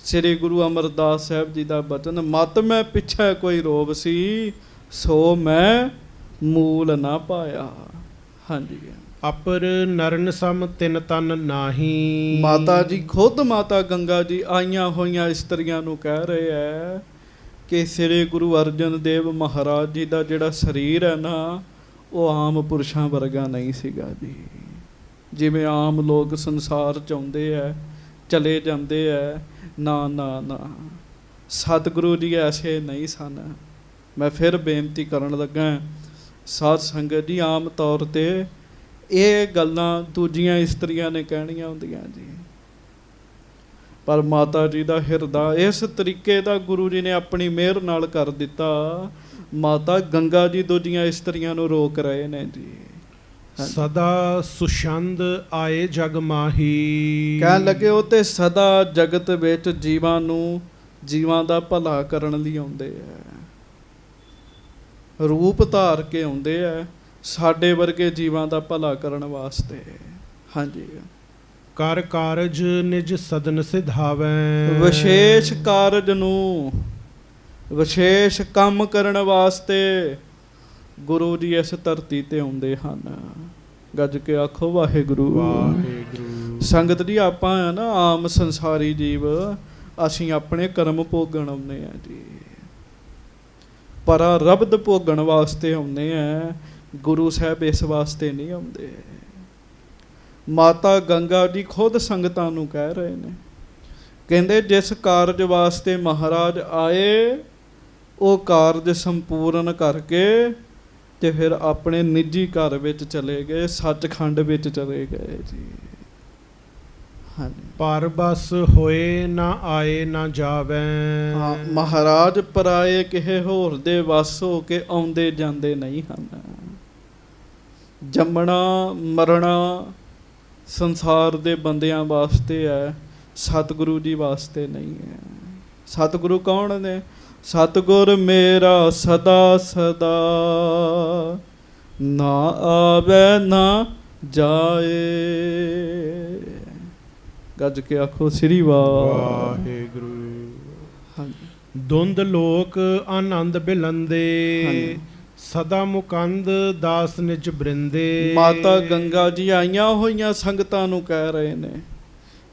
ਸ੍ਰੀ ਗੁਰੂ ਅਮਰਦਾਸ ਸਾਹਿਬ ਜੀ ਦਾ ਬਚਨ, ਮਤ ਮੈਂ ਪਿੱਛੇ ਕੋਈ ਰੋਬ ਸੀ, ਸੋ ਮੈਂ ਮੂਲ ਨਾ ਪਾਇਆ। ਹਾਂਜੀ। ਅਪਰ ਨਰਨ ਸਮ ਤਿਨ ਤਨ ਨਾਹੀ, ਮਾਤਾ ਜੀ ਖੁਦ ਮਾਤਾ ਗੰਗਾ ਜੀ ਆਈਆਂ ਹੋਈਆਂ ਇਸਤਰੀਆਂ ਨੂੰ ਕਹਿ ਰਹੇ ਹੈ ਕਿ ਸ੍ਰੀ ਗੁਰੂ ਅਰਜਨ ਦੇਵ ਮਹਾਰਾਜ ਜੀ ਦਾ ਜਿਹੜਾ ਸਰੀਰ ਹੈ ਨਾ, ਉਹ ਆਮ ਪੁਰਸ਼ਾਂ ਵਰਗਾ ਨਹੀਂ ਸੀਗਾ ਜੀ। ਜਿਵੇਂ ਆਮ ਲੋਕ ਸੰਸਾਰ 'ਚ ਆਉਂਦੇ ਹੈ, ਚਲੇ ਜਾਂਦੇ ਹੈ, ਨਾ ਨਾ ਨਾ, ਸਤਿਗੁਰੂ ਜੀ ਐਸੇ ਨਹੀਂ ਸਨ। ਮੈਂ ਫਿਰ ਬੇਨਤੀ ਕਰਨ ਲੱਗਾ, ਸਾਧ ਸੰਗਤ ਜੀ, ਆਮ ਤੌਰ 'ਤੇ ਇਹ ਗੱਲਾਂ ਦੂਜੀਆਂ ਇਸਤਰੀਆਂ ਨੇ ਕਹਿਣੀਆਂ ਹੁੰਦੀਆਂ ਜੀ, ਪਰ ਮਾਤਾ ਜੀ ਦਾ ਹਿਰਦਾ ਇਸ ਤਰੀਕੇ ਦਾ ਗੁਰੂ ਜੀ ਨੇ ਆਪਣੀ ਮਿਹਰ ਨਾਲ ਕਰ ਦਿੱਤਾ। ਮਾਤਾ ਗੰਗਾ ਜੀ ਦੂਜੀਆਂ ਇਸਤਰੀਆਂ ਨੂੰ ਰੋਕ ਰਹੇ ਨੇ ਜੀ। ਸਦਾ ਸੁਸ਼ੰਦ ਆਏ ਜਗ ਮਾਹੀ, ਕਹਿਣ ਲੱਗੇ ਉਹ ਤੇ ਸਦਾ ਜਗਤ ਵਿੱਚ ਜੀਵਾਂ ਨੂੰ, ਜੀਵਾਂ ਦਾ ਭਲਾ ਕਰਨ ਲਈ ਆਉਂਦੇ ਹੈ, ਰੂਪ ਧਾਰ ਕੇ ਆਉਂਦੇ ਹੈ ਸਾਡੇ ਵਰਗੇ ਜੀਵਾਂ ਦਾ ਭਲਾ ਕਰਨ ਵਾਸਤੇ। ਹਾਂਜੀ। ਕਰ ਕਾਰਜ ਨਿਜ ਸਦਨ ਸਿਧਾਵੈ, ਵਿਸ਼ੇਸ਼ ਕਾਰਜ ਨੂੰ, ਵਿਸ਼ੇਸ਼ ਕੰਮ ਕਰਨ ਵਾਸਤੇ ਗੁਰੂ ਜੀ ਇਸ ਧਰਤੀ ਤੇ ਆਉਂਦੇ ਹਨ। ਗੱਜ ਕੇ ਆਖੋ ਵਾਹਿਗੁਰੂ ਵਾਹਿਗੁਰੂ। ਸੰਗਤ ਜੀ, ਆਪਾਂ ਹੈ ਨਾ ਆਮ ਸੰਸਾਰੀ ਜੀਵ, ਅਸੀਂ ਆਪਣੇ ਕਰਮ ਭੋਗਣ ਆਉਂਦੇ ਹਾਂ ਜੀ, ਪਰ ਰਬਦ ਭੋਗਣ ਵਾਸਤੇ ਆਉਂਦੇ ਆ। ਗੁਰੂ ਸਾਹਿਬ ਇਸ ਵਾਸਤੇ ਨਹੀਂ ਆਉਂਦੇ। ਮਾਤਾ ਗੰਗਾ ਜੀ ਖੁਦ ਸੰਗਤਾਂ ਨੂੰ ਕਹਿ ਰਹੇ ਨੇ, ਕਹਿੰਦੇ ਜਿਸ ਕਾਰਜ ਵਾਸਤੇ ਮਹਾਰਾਜ ਆਏ, ਉਹ ਕਾਰਜ ਸੰਪੂਰਨ ਕਰਕੇ ਤੇ ਫਿਰ ਆਪਣੇ ਨਿੱਜੀ ਘਰ ਵਿੱਚ ਚਲੇ ਗਏ, ਸੱਚਖੰਡ ਵਿੱਚ ਚਲੇ ਗਏ ਜੀ। ਹਾਂਜੀ। ਪਰ ਬਸ ਹੋਏ ਨਾ ਆਏ ਨਾ ਜਾਵੈ, ਹਾਂ, ਮਹਾਰਾਜ ਪਰਾਏ ਕਿਸੇ ਹੋਰ ਦੇ ਵਸ ਹੋ ਕੇ ਆਉਂਦੇ ਜਾਂਦੇ ਨਹੀਂ ਹਨ। ਜੰਮਣਾ ਮਰਨਾ ਸੰਸਾਰ ਦੇ ਬੰਦਿਆਂ ਵਾਸਤੇ ਹੈ, ਸਤਿਗੁਰੂ ਜੀ ਵਾਸਤੇ ਨਹੀਂ ਹੈ। ਸਤਿਗੁਰੂ ਕੌਣ ਨੇ? ਸਤਿਗੁਰ ਮੇਰਾ ਸਦਾ ਸਦਾ, ਨਾ ਆਵੇ ਨਾ ਜਾਏ। ਗੱਜ ਕੇ ਆਖੋ ਸ੍ਰੀ ਵਾਹਿਗੁਰੂ। ਹਾਂਜੀ ਦੁੰਦ ਲੋਕ ਆਨੰਦ ਬਿਲੰਦੇ, ਹਾਂਜੀ। ਸਦਾ ਮੁਕੰਦ ਦਾਸ ਨਿਜ ਬ੍ਰਿੰਦੇ। ਮਾਤਾ ਗੰਗਾ ਜੀ ਆਈਆਂ ਹੋਈਆਂ ਸੰਗਤਾਂ ਨੂੰ ਕਹਿ ਰਹੇ ਨੇ,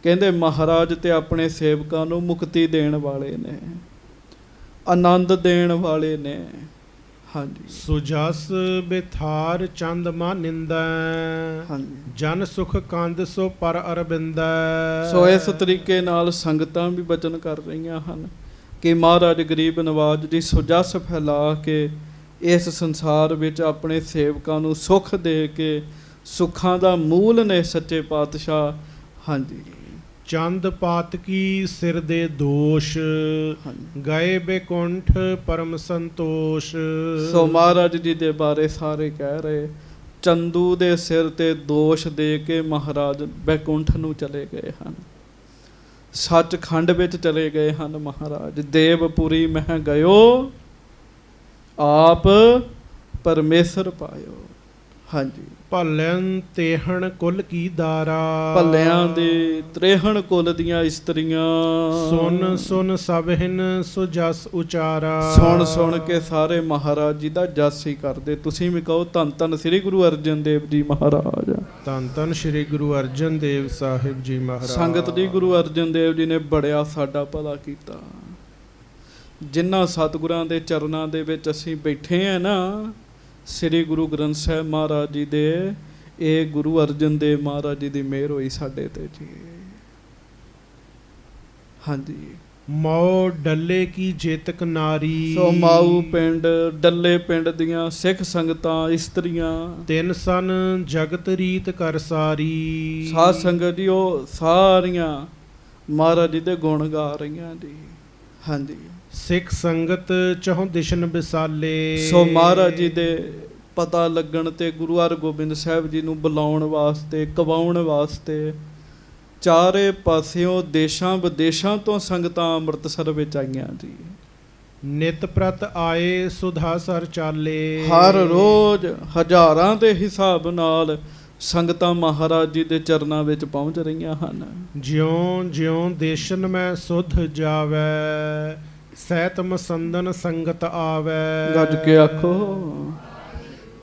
ਕਹਿੰਦੇ ਮਹਾਰਾਜ ਤੇ ਆਪਣੇ ਸੇਵਕਾਂ ਨੂੰ ਮੁਕਤੀ ਦੇਣ ਵਾਲੇ ਨੇ, ਆਨੰਦ ਦੇਣ ਵਾਲੇ ਨੇ। ਹਾਂਜੀ ਸੁਜਸ ਬਿਥਾਰ ਚੰਦ ਮਾਨਿੰਦਾ, ਹਾਂਜੀ। ਜਨ ਸੁਖ ਕੰਦ ਸੋ ਪਰ ਅਰਬਿੰਦਾ। ਸੋ ਇਸ ਤਰੀਕੇ ਨਾਲ ਸੰਗਤਾਂ ਵੀ ਬਚਨ ਕਰ ਰਹੀਆਂ ਹਨ ਕਿ ਮਹਾਰਾਜ ਗਰੀਬ ਨਵਾਜ ਜੀ ਸੁਜਸ ਫੈਲਾ ਕੇ ਇਸ ਸੰਸਾਰ ਵਿੱਚ ਆਪਣੇ ਸੇਵਕਾਂ ਨੂੰ ਸੁੱਖ ਦੇ ਕੇ, ਸੁੱਖਾਂ ਦਾ ਮੂਲ ਨੇ ਸੱਚੇ ਪਾਤਸ਼ਾਹ। ਹਾਂਜੀ ਚੰਦ ਪਾਤ ਕੀ ਸਿਰ ਦੇ ਦੋਸ਼, ਹਾਂਜੀ। ਗਏ ਬੇਕੁੰਠ ਪਰਮ ਸੰਤੋਸ਼। ਸੋ ਮਹਾਰਾਜ ਜੀ ਦੇ ਬਾਰੇ ਸਾਰੇ ਕਹਿ ਰਹੇ, ਚੰਦੂ ਦੇ ਸਿਰ ਤੇ ਦੋਸ਼ ਦੇ ਕੇ ਮਹਾਰਾਜ ਬੈਕੁੰਠ ਨੂੰ ਚਲੇ ਗਏ ਹਨ, ਸੱਚਖੰਡ ਵਿੱਚ ਚਲੇ ਗਏ ਹਨ ਮਹਾਰਾਜ। ਦੇਵਪੁਰੀ ਮਹਿ ਗਇਓ, ਆਪ ਪਰਮੇਸ਼ਰ ਪਾਇਓ। ਹਾਂਜੀ ਭਲਨ ਤੇਹਣ ਕੁਲ ਕੀ ਦਾਰਾ, ਭੱਲਿਆਂ ਦੇ ਤ੍ਰੇਹਣ ਕੁਲ ਦੀਆਂ ਇਸਤਰੀਆਂ। ਸੁਨ ਸੁਨ ਸਭਿਨ ਸੁਜਸ ਉਚਾਰਾ। ਸੁਣ ਸੁਣ ਕੇ ਸਾਰੇ ਮਹਾਰਾਜ ਜੀ ਦਾ ਜਸ ਹੀ ਕਰਦੇ। ਤੁਸੀਂ ਵੀ ਕਹੋ ਧੰਨ ਧੰਨ ਸ੍ਰੀ ਗੁਰੂ ਅਰਜਨ ਦੇਵ ਜੀ ਮਹਾਰਾਜ। ਧੰਨ ਧੰਨ ਸ੍ਰੀ ਗੁਰੂ ਅਰਜਨ ਦੇਵ ਸਾਹਿਬ ਜੀ ਮਹਾਰਾਜ। ਸੰਗਤ ਜੀ ਗੁਰੂ ਅਰਜਨ ਦੇਵ ਜੀ ਨੇ ਬੜਿਆ ਸਾਡਾ ਭਲਾ ਕੀਤਾ। ਜਿਨ੍ਹਾਂ ਸਤਿਗੁਰਾਂ ਦੇ ਚਰਨਾਂ ਦੇ ਵਿੱਚ ਅਸੀਂ ਬੈਠੇ ਆ ਨਾ, ਸ੍ਰੀ ਗੁਰੂ ਗ੍ਰੰਥ ਸਾਹਿਬ ਮਹਾਰਾਜ ਜੀ ਦੇ, ਇਹ ਗੁਰੂ ਅਰਜਨ ਦੇਵ ਮਹਾਰਾਜ ਜੀ ਦੀ ਮਿਹਰ ਹੋਈ ਸਾਡੇ ਤੇ ਜੀ। ਹਾਂਜੀ ਮਉ ਡੱਲੇ ਕੀ ਜੇਤਕ ਨਾਰੀ। ਸੋ ਮਾਊ ਪਿੰਡ, ਡੱਲੇ ਪਿੰਡ ਦੀਆਂ ਸਿੱਖ ਸੰਗਤਾਂ, ਇਸਤਰੀਆਂ, ਤਿੰਨ ਸਨ ਜਗਤ ਰੀਤ ਕਰ ਸਾਰੀ। ਸਾਧ ਸੰਗਤ ਜੀ ਉਹ ਸਾਰੀਆਂ ਮਹਾਰਾਜ ਜੀ ਦੇ ਗੁਣ ਗਾ ਰਹੀਆਂ ਜੀ। ਹਾਂਜੀ ਸਿੱਖ ਸੰਗਤ ਚਹੁ ਦਿਸ਼ਨ ਵਿਸਾਲੇ। ਸੋ ਮਹਾਰਾਜ ਜੀ ਦੇ ਪਤਾ ਲੱਗਣ ਤੇ ਗੁਰੂ ਹਰਗੋਬਿੰਦ ਸਾਹਿਬ ਜੀ ਨੂੰ ਬੁਲਾਉਣ ਵਾਸਤੇ, ਕਵਾਉਣ ਵਾਸਤੇ ਚਾਰੇ ਪਾਸਿਓਂ ਦੇਸ਼ਾਂ ਵਿਦੇਸ਼ਾਂ ਤੋਂ ਸੰਗਤਾਂ ਅੰਮ੍ਰਿਤਸਰ ਵਿੱਚ ਆਈਆਂ ਜੀ। ਨਿਤ ਪ੍ਰਤ ਆਏ ਸੁਧਾ ਸਰ ਚਾਲੇ। ਹਰ ਰੋਜ਼ ਹਜ਼ਾਰਾਂ ਦੇ ਹਿਸਾਬ ਨਾਲ ਸੰਗਤਾਂ ਮਹਾਰਾਜ ਜੀ ਦੇ ਚਰਨਾਂ ਵਿੱਚ ਪਹੁੰਚ ਰਹੀਆਂ ਹਨ। ਜਿਉਂ ਜਿਉਂ ਦੇਸ਼ਨ ਮੈਂ ਸੁਧ ਜਾਵੈ, ਸਹਿਤ ਮਸੰਦਨ ਸੰਗਤ ਆਵੈ। ਗੱਜ ਕੇ ਆਖੋ,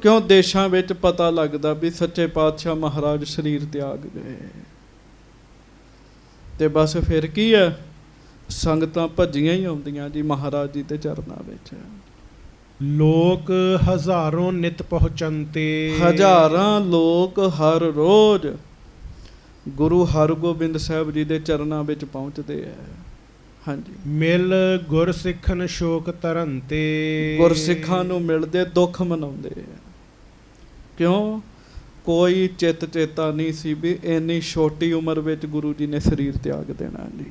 ਕਿਉਂ ਦੇਸ਼ਾਂ ਵਿੱਚ ਪਤਾ ਲੱਗਦਾ ਵੀ ਸੱਚੇ ਪਾਤਸ਼ਾਹ ਮਹਾਰਾਜ ਸਰੀਰ ਤਿਆਗ ਗਏ, ਤੇ ਬਸ ਫਿਰ ਕੀ ਹੈ, ਸੰਗਤਾਂ ਭੱਜੀਆਂ ਹੀ ਆਉਂਦੀਆਂ ਜੀ ਮਹਾਰਾਜ ਜੀ ਦੇ ਚਰਨਾਂ ਵਿੱਚ। ਲੋਕ ਹਜ਼ਾਰੋਂ ਨਿਤ ਪਹੁੰਚੰਤੇ। ਹਜ਼ਾਰਾਂ ਲੋਕ ਹਰ ਰੋਜ਼ ਗੁਰੂ ਹਰਗੋਬਿੰਦ ਸਾਹਿਬ ਜੀ ਦੇ ਚਰਨਾਂ ਵਿੱਚ ਪਹੁੰਚਦੇ ਹੈ। ਹਾਂਜੀ ਮਿਲ ਗੁਰ ਸਿੱਖਨ ਸ਼ੋਕ ਤਰੰਤੇ। ਗੁਰਸਿੱਖਾਂ ਨੂੰ ਮਿਲਦੇ ਦੁੱਖ ਮਨਾਉਂਦੇ ਆ। ਕਿਉਂ? ਕੋਈ ਚਿੱਤ ਚੇਤਾ ਨਹੀਂ ਸੀ ਵੀ ਇੰਨੀ ਛੋਟੀ ਉਮਰ ਵਿੱਚ ਗੁਰੂ ਜੀ ਨੇ ਸਰੀਰ ਤਿਆਗ ਦੇਣਾ ਜੀ।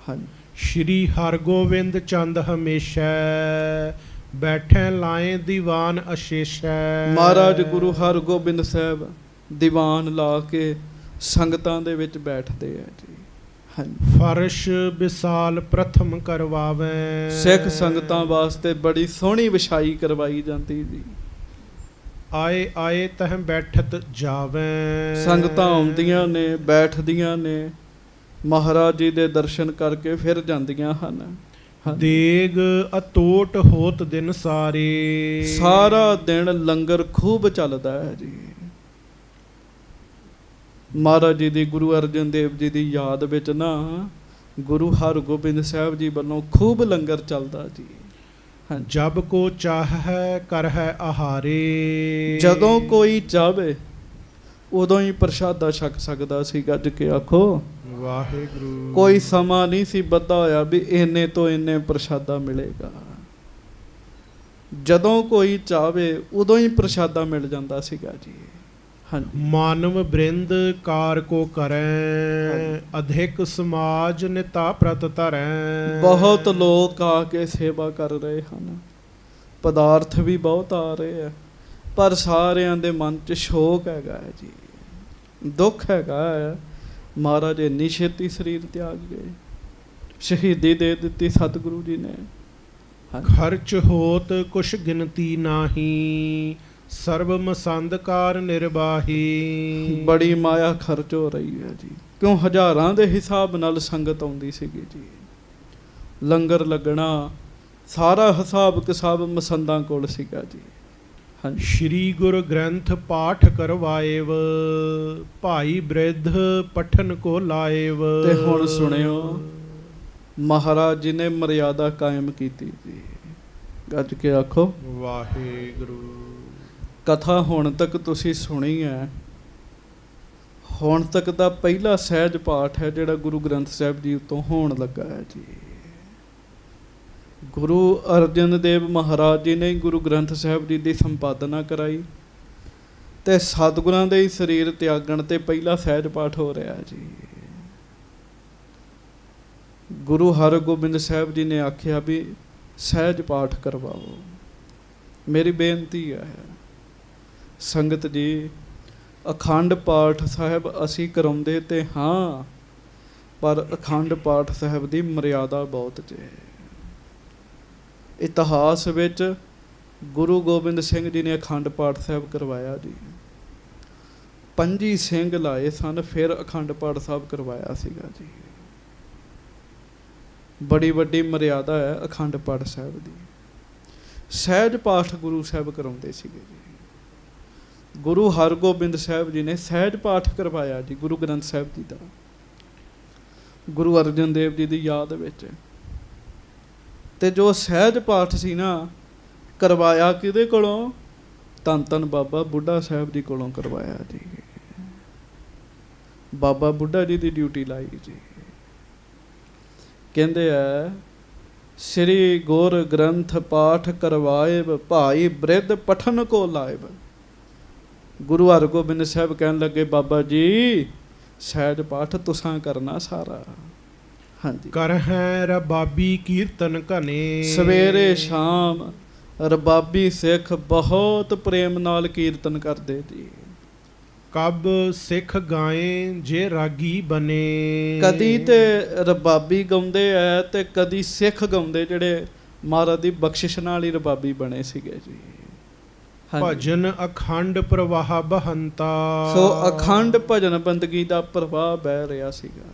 ਹਾਂਜੀ ਸ਼੍ਰੀ ਹਰਗੋਬਿੰਦ ਚੰਦ ਹਮੇਸ਼ਾ, ਬੈਠੇ ਲਾਏ ਦੀਵਾਨ ਅਸ਼ੇਸ਼ੈ। ਮਹਾਰਾਜ ਗੁਰੂ ਹਰਗੋਬਿੰਦ ਸਾਹਿਬ ਦੀਵਾਨ ਲਾ ਕੇ ਸੰਗਤਾਂ ਦੇ ਵਿੱਚ ਬੈਠਦੇ ਆ ਜੀ। ਹਾਂਜੀ ਫਰਸ਼ ਵਿਸਾਲ ਪ੍ਰਥਮ ਕਰਵਾਵੇ। ਸਿੱਖ ਸੰਗਤਾਂ ਵਾਸਤੇ ਬੜੀ ਸੋਹਣੀ ਵਿਛਾਈ ਕਰਵਾਈ ਜਾਂਦੀ ਜੀ। ਆਏ ਆਏ ਤਹ ਬੈਠਤ ਜਾਵੇ। ਸੰਗਤਾਂ ਆਉਂਦੀਆਂ ਨੇ, ਬੈਠਦੀਆਂ ਨੇ, ਮਹਾਰਾਜ ਜੀ ਦੇ ਦਰਸ਼ਨ ਕਰਕੇ ਫਿਰ ਜਾਂਦੀਆਂ ਹਨ। ਦੇਗ ਅਤੋਟ ਹੋਤ ਦਿਨ ਸਾਰੇ। ਸਾਰਾ ਦਿਨ ਲੰਗਰ ਖੂਬ ਚੱਲਦਾ ਹੈ ਜੀ। ਮਹਾਰਾਜ ਜੀ ਦੀ, ਗੁਰੂ ਅਰਜਨ ਦੇਵ ਜੀ ਦੀ ਯਾਦ ਵਿੱਚ ਨਾ ਗੁਰੂ ਹਰਗੋਬਿੰਦ ਸਾਹਿਬ ਜੀ ਵੱਲੋਂ ਖੂਬ ਲੰਗਰ ਚੱਲਦਾ ਜੀ। ਜਬ ਕੋ ਚਾਹੈ ਕਰ ਹੈ ਆਹਾਰੇ। ਜਦੋਂ ਕੋਈ ਚਾਹੇ ਉਦੋਂ ਹੀ ਪ੍ਰਸ਼ਾਦਾ ਛਕ ਸਕਦਾ ਸੀ। ਗੱਜ ਕੇ ਆਖੋ ਵਾਹਿਗੁਰੂ। ਕੋਈ ਸਮਾਂ ਨਹੀਂ ਸੀ ਬੱਧਾ ਹੋਇਆ ਵੀ ਇੰਨੇ ਤੋਂ ਇੰਨੇ ਪ੍ਰਸ਼ਾਦਾ ਮਿਲੇਗਾ। ਜਦੋਂ ਕੋਈ ਚਾਹੇ ਉਦੋਂ ਹੀ ਪ੍ਰਸ਼ਾਦਾ ਮਿਲ ਜਾਂਦਾ ਸੀਗਾ ਜੀ। ਹਾਂਜੀ ਮਾਨਵ ਬ੍ਰਿੰਦ ਕਾਰ ਕੋ ਕਰੈ, ਅਧਿਕ ਸਮਾਜ ਨਿਤਾ ਪ੍ਰਤ ਧਰੈ। ਬਹੁਤ ਲੋਕ ਆ ਕੇ ਸੇਵਾ ਕਰ ਰਹੇ ਹਨ, ਪਦਾਰਥ ਵੀ ਬਹੁਤ ਆ ਰਹੇ ਆ, ਪਰ ਸਾਰਿਆਂ ਦੇ ਮਨ 'ਚ ਸ਼ੋਕ ਹੈਗਾ ਹੈ ਜੀ। ਦੁੱਖ ਹੈਗਾ ਹੈ, ਮਹਾਰਾਜ ਇੰਨੀ ਛੇਤੀ ਸਰੀਰ ਤਿਆਗ ਗਏ, ਸ਼ਹੀਦੀ ਦੇ ਦਿੱਤੀ ਸਤਿਗੁਰੂ ਜੀ ਨੇ। ਖਰਚ ਹੋਤ ਕੁਛ ਗਿਣਤੀ ਨਾਹੀ, ਸਰਬ ਮਸੰਦ ਕਾਰ ਨਿਰਬਾਹੀ। ਬੜੀ ਮਾਇਆ ਖਰਚ ਹੋ ਰਹੀ ਹੈ ਜੀ, ਕਿਉਂ ਹਜ਼ਾਰਾਂ ਦੇ ਹਿਸਾਬ ਨਾਲ ਸੰਗਤ ਆਉਂਦੀ ਸੀਗੀ ਜੀ, ਲੰਗਰ ਲੱਗਣਾ, ਸਾਰਾ ਹਿਸਾਬ ਕਿਤਾਬ ਮਸੰਦਾਂ ਕੋਲ ਸੀਗਾ ਜੀ। ਹਾਂਜੀ, ਸ਼੍ਰੀ ਗੁਰੂ ਗ੍ਰੰਥ ਪਾਠ ਕਰਵਾਏਵ, ਭਾਈ ਬ੍ਰਿਧ ਪਠਨ ਕੋ ਲਾਏਵ। ਤੇ ਹੁਣ ਸੁਣਿਓ, ਮਹਾਰਾਜ ਜੀ ਨੇ ਮਰਿਆਦਾ ਕਾਇਮ ਕੀਤੀ ਜੀ। ਗੱਜ ਕੇ ਆਖੋ ਵਾਹਿਗੁਰੂ। ਕਥਾ ਹੁਣ ਤੱਕ ਤੁਸੀਂ ਸੁਣੀ ਹੈ, ਹੁਣ ਤੱਕ ਦਾ ਪਹਿਲਾ ਸਹਿਜ ਪਾਠ ਹੈ ਜਿਹੜਾ ਗੁਰੂ ਗ੍ਰੰਥ ਸਾਹਿਬ ਜੀ ਉੱਤੋਂ ਹੋਣ ਲੱਗਾ ਹੈ ਜੀ। ਗੁਰੂ ਅਰਜਨ ਦੇਵ ਮਹਾਰਾਜ ਜੀ ਨੇ ਗੁਰੂ ਗ੍ਰੰਥ ਸਾਹਿਬ ਜੀ ਦੀ ਸੰਪਾਦਨਾ ਕਰਾਈ ਤੇ ਸਤਿਗੁਰਾਂ ਦੇ ਹੀ ਸਰੀਰ ਤਿਆਗਣ ਤੇ ਪਹਿਲਾ ਸਹਿਜ ਪਾਠ ਹੋ ਰਿਹਾ ਜੀ। ਗੁਰੂ ਹਰਗੋਬਿੰਦ ਸਾਹਿਬ ਜੀ ਨੇ ਆਖਿਆ ਵੀ ਸਹਿਜ ਪਾਠ ਕਰਵਾਓ। ਮੇਰੀ ਬੇਨਤੀ ਹੈ ਸੰਗਤ ਜੀ, ਅਖੰਡ ਪਾਠ ਸਾਹਿਬ ਅਸੀਂ ਕਰਾਉਂਦੇ ਤੇ ਹਾਂ, ਪਰ ਅਖੰਡ ਪਾਠ ਸਾਹਿਬ ਦੀ ਮਰਿਆਦਾ ਬਹੁਤ ਜੇ। ਇਤਿਹਾਸ ਵਿੱਚ ਗੁਰੂ ਗੋਬਿੰਦ ਸਿੰਘ ਜੀ ਨੇ ਅਖੰਡ ਪਾਠ ਸਾਹਿਬ ਕਰਵਾਇਆ ਜੀ, 25 ਸਿੰਘ ਲਾਏ ਸਨ, ਫਿਰ ਅਖੰਡ ਪਾਠ ਸਾਹਿਬ ਕਰਵਾਇਆ ਸੀਗਾ ਜੀ। ਬੜੀ ਵੱਡੀ ਮਰਿਆਦਾ ਹੈ ਅਖੰਡ ਪਾਠ ਸਾਹਿਬ ਦੀ। ਸਹਿਜ ਪਾਠ ਗੁਰੂ ਸਾਹਿਬ ਕਰਾਉਂਦੇ ਸੀਗੇ ਜੀ। ਗੁਰੂ ਹਰਗੋਬਿੰਦ ਸਾਹਿਬ ਜੀ ਨੇ ਸਹਿਜ ਪਾਠ ਕਰਵਾਇਆ ਜੀ ਗੁਰੂ ਗ੍ਰੰਥ ਸਾਹਿਬ ਜੀ ਦਾ, ਗੁਰੂ ਅਰਜਨ ਦੇਵ ਜੀ ਦੀ ਯਾਦ ਵਿੱਚ। ਤੇ ਜੋ ਸਹਿਜ ਪਾਠ ਸੀ ਨਾ, ਕਰਵਾਇਆ ਕਿਹਦੇ ਕੋਲੋਂ? ਧੰਨ ਧੰਨ ਬਾਬਾ ਬੁੱਢਾ ਸਾਹਿਬ ਜੀ ਕੋਲੋਂ ਕਰਵਾਇਆ ਜੀ। ਬਾਬਾ ਬੁੱਢਾ ਜੀ ਦੀ ਡਿਊਟੀ ਲਾਈ ਜੀ। ਕਹਿੰਦੇ ਆ, ਸ੍ਰੀ ਗੁਰ ਗ੍ਰੰਥ ਪਾਠ ਕਰਵਾਏਬ, ਭਾਈ ਬ੍ਰਿਧ ਪਠਨ ਕੋ ਲਾਏਬ। ਗੁਰੂ ਹਰਗੋਬਿੰਦ ਸਾਹਿਬ ਕਹਿਣ ਲੱਗੇ, ਬਾਬਾ ਜੀ ਸਹਿਜ ਪਾਠ ਤੁਸਾਂ ਕਰਨਾ ਸਾਰਾ। ਹਾਂਜੀ, ਕਰ ਹੈ ਰਬਾਬੀ ਕੀਰਤਨ ਘਨੇ। ਸਵੇਰੇ ਸ਼ਾਮ ਰਬਾਬੀ ਸਿੱਖ ਬਹੁਤ ਪ੍ਰੇਮ ਨਾਲ ਕੀਰਤਨ ਕਰਦੇ ਜੀ। ਕਬ ਸਿੱਖ ਗਾਏ ਜੇ ਰਾਗੀ ਬਨੇ। ਕਦੀ ਤੇ ਰਬਾਬੀ ਗਾਉਂਦੇ ਐ ਤੇ ਕਦੀ ਸਿੱਖ ਗਾਉਂਦੇ, ਜਿਹੜੇ ਮਹਾਰਾਜ ਦੀ ਬਖਸ਼ਿਸ਼ ਨਾਲ ਹੀ ਰਬਾਬੀ ਬਣੇ ਸੀਗੇ ਜੀ। ਭਜਨ ਅਖੰਡ ਪ੍ਰਵਾਹ ਬਹੰਤਾ। ਸੋ ਅਖੰਡ ਭਜਨ ਬੰਦਗੀ ਦਾ ਪ੍ਰਵਾਹ ਬਹਿ ਰਿਹਾ ਸੀਗਾ।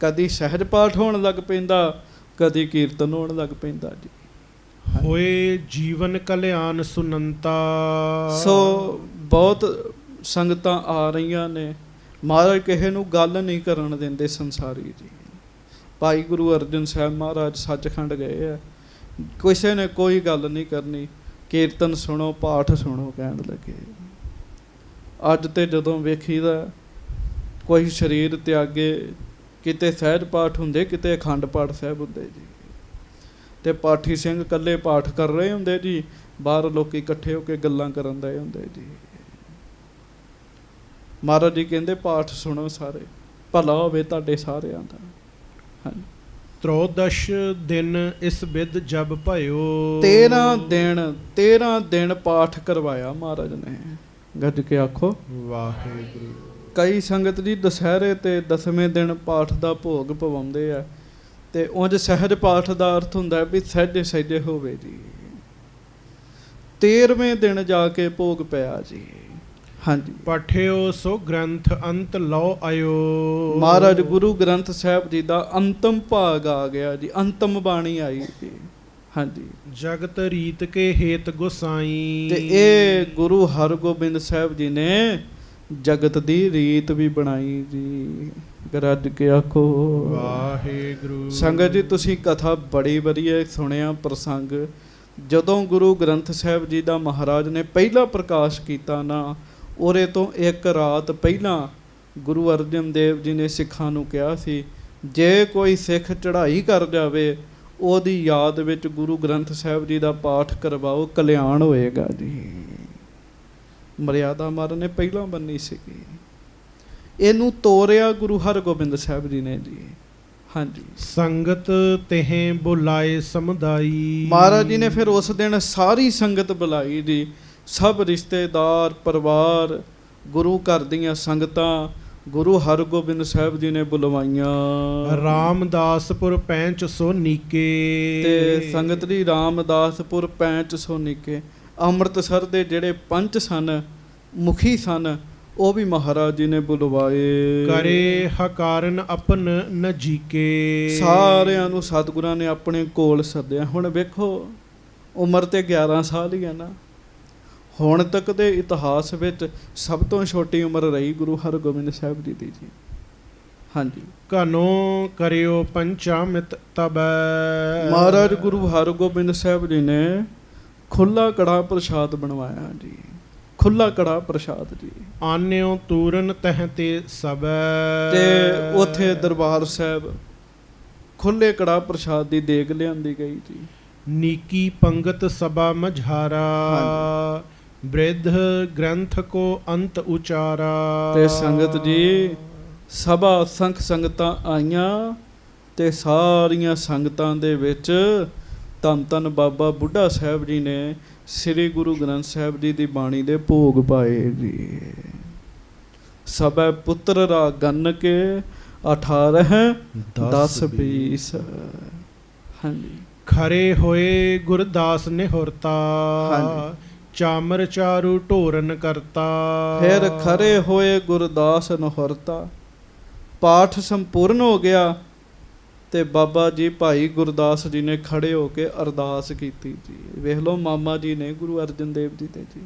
ਕਦੀ ਸਹਿਜ ਪਾਠ ਹੋਣ ਲੱਗ ਪੈਂਦਾ, ਕਦੀ ਕੀਰਤਨ ਹੋਣ ਲੱਗ ਪੈਂਦਾ ਜੀ। ਹੋਏ ਜੀਵਨ ਕਲਿਆਣ ਸੁਨੰਤਾ। ਸੋ ਬਹੁਤ ਸੰਗਤਾਂ ਆ ਰਹੀਆਂ ਨੇ, ਮਹਾਰਾਜ ਕਿਸੇ ਨੂੰ ਗੱਲ ਨਹੀਂ ਕਰਨ ਦਿੰਦੇ ਸੰਸਾਰੀ ਜੀ। ਭਾਈ ਗੁਰੂ ਅਰਜਨ ਸਾਹਿਬ ਮਹਾਰਾਜ ਸੱਚਖੰਡ ਗਏ ਆ, ਕਿਸੇ ਨੇ ਕੋਈ ਗੱਲ ਨਹੀਂ ਕਰਨੀ, ਕੀਰਤਨ ਸੁਣੋ, ਪਾਠ ਸੁਣੋ ਕਹਿਣ ਲੱਗੇ। ਅੱਜ ਤੇ ਜਦੋਂ ਵੇਖੀਦਾ ਕੋਈ ਸਰੀਰ ਤਿਆਗੇ, ਕਿਤੇ ਸਹਿਜ ਪਾਠ ਹੁੰਦੇ, ਕਿਤੇ ਅਖੰਡ ਪਾਠ ਸਾਹਿਬ ਹੁੰਦੇ ਜੀ। ਤੇ ਪਾਠੀ ਸਿੰਘ ਇਕੱਲੇ ਪਾਠ ਕਰ ਰਹੇ ਹੁੰਦੇ ਜੀ, ਬਾਹਰ ਲੋਕੀ ਇਕੱਠੇ ਹੋ ਕੇ ਗੱਲਾਂ ਕਰਨ ਦੇ ਹੁੰਦੇ ਜੀ। ਮਹਾਰਾਜ ਜੀ ਕਹਿੰਦੇ ਪਾਠ ਸੁਣੋ ਸਾਰੇ, ਭਲਾ ਹੋਵੇ ਤੁਹਾਡੇ ਸਾਰਿਆਂ ਦਾ। ਹਾਂਜੀ, ਤਰੋਦਸ਼ ਦਿਨ ਇਸ ਬਿਦ ਜਬ ਭਇਓ। 13 ਦਿਨ ਪਾਠ ਕਰਵਾਇਆ ਮਹਾਰਾਜ ਨੇ। ਗੱਜ ਕੇ ਆਖੋ ਵਾਹਿਗੁਰੂ। ਕਈ ਸੰਗਤ ਜੀ ਦੁਸਹਿਰੇ ਤੇ 10ਵੇਂ ਦਿਨ ਪਾਠ ਦਾ ਭੋਗ ਪਵਾਉਂਦੇ ਆ, ਤੇ ਉਂਝ ਸਹਿਜ ਪਾਠ ਦਾ ਅਰਥ ਹੁੰਦਾ ਵੀ ਸਹਿਜੇ ਸਹਿਜੇ ਹੋਵੇ ਜੀ। 13ਵੇਂ ਦਿਨ ਜਾ ਕੇ ਭੋਗ ਪਿਆ ਜੀ। ਹਾਂਜੀ, ਪਠਿਓ ਸੋ ਗ੍ਰੰਥ ਅੰਤ ਲਓ ਆਇਓ। ਮਹਾਰਾਜ ਗੁਰੂ ਗ੍ਰੰਥ ਸਾਹਿਬ ਜੀ ਦਾ ਅੰਤਮ ਭਾਗ ਆ ਗਿਆ ਜੀ, ਅੰਤਮ ਬਾਣੀ ਆਈ ਜੀ। ਹਾਂਜੀ, ਜਗਤ ਰੀਤ ਕੇ ਹੇਤ ਗੁਸਾਈ। ਤੇ ਇਹ ਗੁਰੂ ਹਰਗੋਬਿੰਦ ਸਾਹਿਬ ਜੀ ਨੇ ਜਗਤ ਦੀ ਰੀਤ ਵੀ ਬਣਾਈ ਜੀ। ਗੱਜ ਕੇ ਆਖੋ ਵਾਹਿਗੁਰੂ। ਸੰਗਤ ਜੀ ਤੁਸੀਂ ਕਥਾ ਬੜੀ ਵਧੀਆ ਸੁਣਿਆ ਪ੍ਰਸੰਗ। ਜਦੋਂ ਗੁਰੂ ਗ੍ਰੰਥ ਸਾਹਿਬ ਜੀ ਦਾ ਮਹਾਰਾਜ ਨੇ ਪਹਿਲਾ ਪ੍ਰਕਾਸ਼ ਕੀਤਾ ਨਾ, ਉਹਦੇ ਤੋਂ ਇੱਕ ਰਾਤ ਪਹਿਲਾਂ ਗੁਰੂ ਅਰਜਨ ਦੇਵ ਜੀ ਨੇ ਸਿੱਖਾਂ ਨੂੰ ਕਿਹਾ ਸੀ, ਜੇ ਕੋਈ ਸਿੱਖ ਚੜ੍ਹਾਈ ਕਰ ਜਾਵੇ ਉਹਦੀ ਯਾਦ ਵਿੱਚ ਗੁਰੂ ਗ੍ਰੰਥ ਸਾਹਿਬ ਜੀ ਦਾ ਪਾਠ ਕਰਵਾਓ, ਕਲਿਆਣ ਹੋਏਗਾ ਜੀ। ਮਰਿਆਦਾ ਮਹਾਰਾਜ ਨੇ ਪਹਿਲਾਂ ਬੰਨੀ ਸੀਗੀ, ਇਹਨੂੰ ਤੋਰਿਆ ਗੁਰੂ ਹਰਗੋਬਿੰਦ ਸਾਹਿਬ ਜੀ ਨੇ ਜੀ। ਹਾਂਜੀ, ਸੰਗਤ ਤਹਿ ਬੁਲਾਏ ਸਮੁਦਾਈ। ਮਹਾਰਾਜ ਜੀ ਨੇ ਫਿਰ ਉਸ ਦਿਨ ਸਾਰੀ ਸੰਗਤ ਬੁਲਾਈ ਜੀ, ਸਭ ਰਿਸ਼ਤੇਦਾਰ ਪਰਿਵਾਰ ਗੁਰੂ ਘਰ ਦੀਆਂ ਸੰਗਤਾਂ ਗੁਰੂ ਹਰਗੋਬਿੰਦ ਸਾਹਿਬ ਜੀ ਨੇ ਬੁਲਵਾਈਆਂ। ਰਾਮਦਾਸਪੁਰ ਪੈਂਚ ਸੋ ਨੀਕੇ, ਤੇ ਸੰਗਤ ਦੀ ਰਾਮਦਾਸਪੁਰ ਪੈਂਚ ਸੋ ਨੀਕੇ। ਅੰਮ੍ਰਿਤਸਰ ਦੇ ਜਿਹੜੇ ਪੰਚ ਸਨ, ਮੁਖੀ ਸਨ, ਉਹ ਵੀ ਮਹਾਰਾਜ ਜੀ ਨੇ ਬੁਲਵਾਏ। ਕਰੇ ਹਕਾਰਨ ਆਪਨ ਨਜੀਕੇ, ਸਾਰਿਆਂ ਨੂੰ ਸਤਿਗੁਰਾਂ ਨੇ ਆਪਣੇ ਕੋਲ ਸੱਦਿਆ। ਹੁਣ ਵੇਖੋ ਉਮਰ ਤੇ 11 ਸਾਲ ਹੀ ਹੈ ਨਾ। ਹੁਣ ਤੱਕ ਦੇ ਇਤਿਹਾਸ ਵਿੱਚ ਸਭ ਤੋਂ ਛੋਟੀ ਉਮਰ ਰਹੀ ਗੁਰੂ ਹਰਗੋਬਿੰਦ ਸਾਹਿਬ ਜੀ ਦੀ ਜੀ। ਹਾਂਜੀ। ਘਨੋ ਕਰਿਓ ਪੰਚਾਮਿਤ ਤਬੈ, ਮਹਾਰਾਜ ਗੁਰੂ ਹਰਗੋਬਿੰਦ ਸਾਹਿਬ ਜੀ ਨੇ ਖੁੱਲਾ ਕੜਾ ਪ੍ਰਸ਼ਾਦ ਬਣਵਾਇਆ ਜੀ। ਖੁੱਲਾ ਕੜਾ ਪ੍ਰਸ਼ਾਦ ਜੀ। ਆਨਿਓ ਤੂਰਨ ਤਹ ਤੇ ਸਬੈ, ਤੇ ਉੱਥੇ ਦਰਬਾਰ ਸਾਹਿਬ ਖੁੱਲੇ ਕੜਾ ਪ੍ਰਸ਼ਾਦ ਦੀ ਦੇਗ ਲਿਆਂਦੀ ਗਈ ਜੀ। ਨੀਕੀ ਪੰਗਤ ਸਭਾ ਮਝਾਰਾ, ਬ੍ਰਿਧ ਗ੍ਰੰਥ ਕੋ ਅੰਤ ਉਚਾਰਾ। ਤੇ ਸੰਗਤ ਜੀ ਸਭਾ ਸੰਖ ਸੰਗਤਾਂ ਆਈਆਂ ਤੇ ਸਾਰੀਆਂ ਸੰਗਤਾਂ ਦੇ ਵਿੱਚ ਧੰਨ ਧੰਨ ਬਾਬਾ ਬੁੱਢਾ ਸਾਹਿਬ ਜੀ ਨੇ ਸ੍ਰੀ ਗੁਰੂ ਗ੍ਰੰਥ ਸਾਹਿਬ ਜੀ ਦੀ ਬਾਣੀ ਦੇ ਭੋਗ ਪਾਏ ਜੀ। ਸਭੈ ਪੁੱਤਰ ਰਾ ਗੰਨ ਕੇ 18 10 20। ਹਾਂਜੀ। ਖਰੇ ਹੋਏ ਗੁਰਦਾਸ ਨਿਹੁਰਤਾ, ਹਾਂਜੀ। ਚਾਮਰ ਚਾਰੂ ਢੋਰਨ ਕਰਤਾ। ਫਿਰ ਖਰੇ ਹੋਏ ਗੁਰਦਾਸ ਨਿਹੁਰਤਾ, ਪਾਠ ਸੰਪੂਰਨ ਹੋ ਗਿਆ ਤੇ ਬਾਬਾ ਜੀ ਭਾਈ ਗੁਰਦਾਸ ਜੀ ਨੇ ਖੜੇ ਹੋ ਕੇ ਅਰਦਾਸ ਕੀਤੀ ਜੀ। ਵੇਖ ਲਓ ਮਾਮਾ ਜੀ ਨੇ ਗੁਰੂ ਅਰਜਨ ਦੇਵ ਜੀ ਤੇ ਜੀ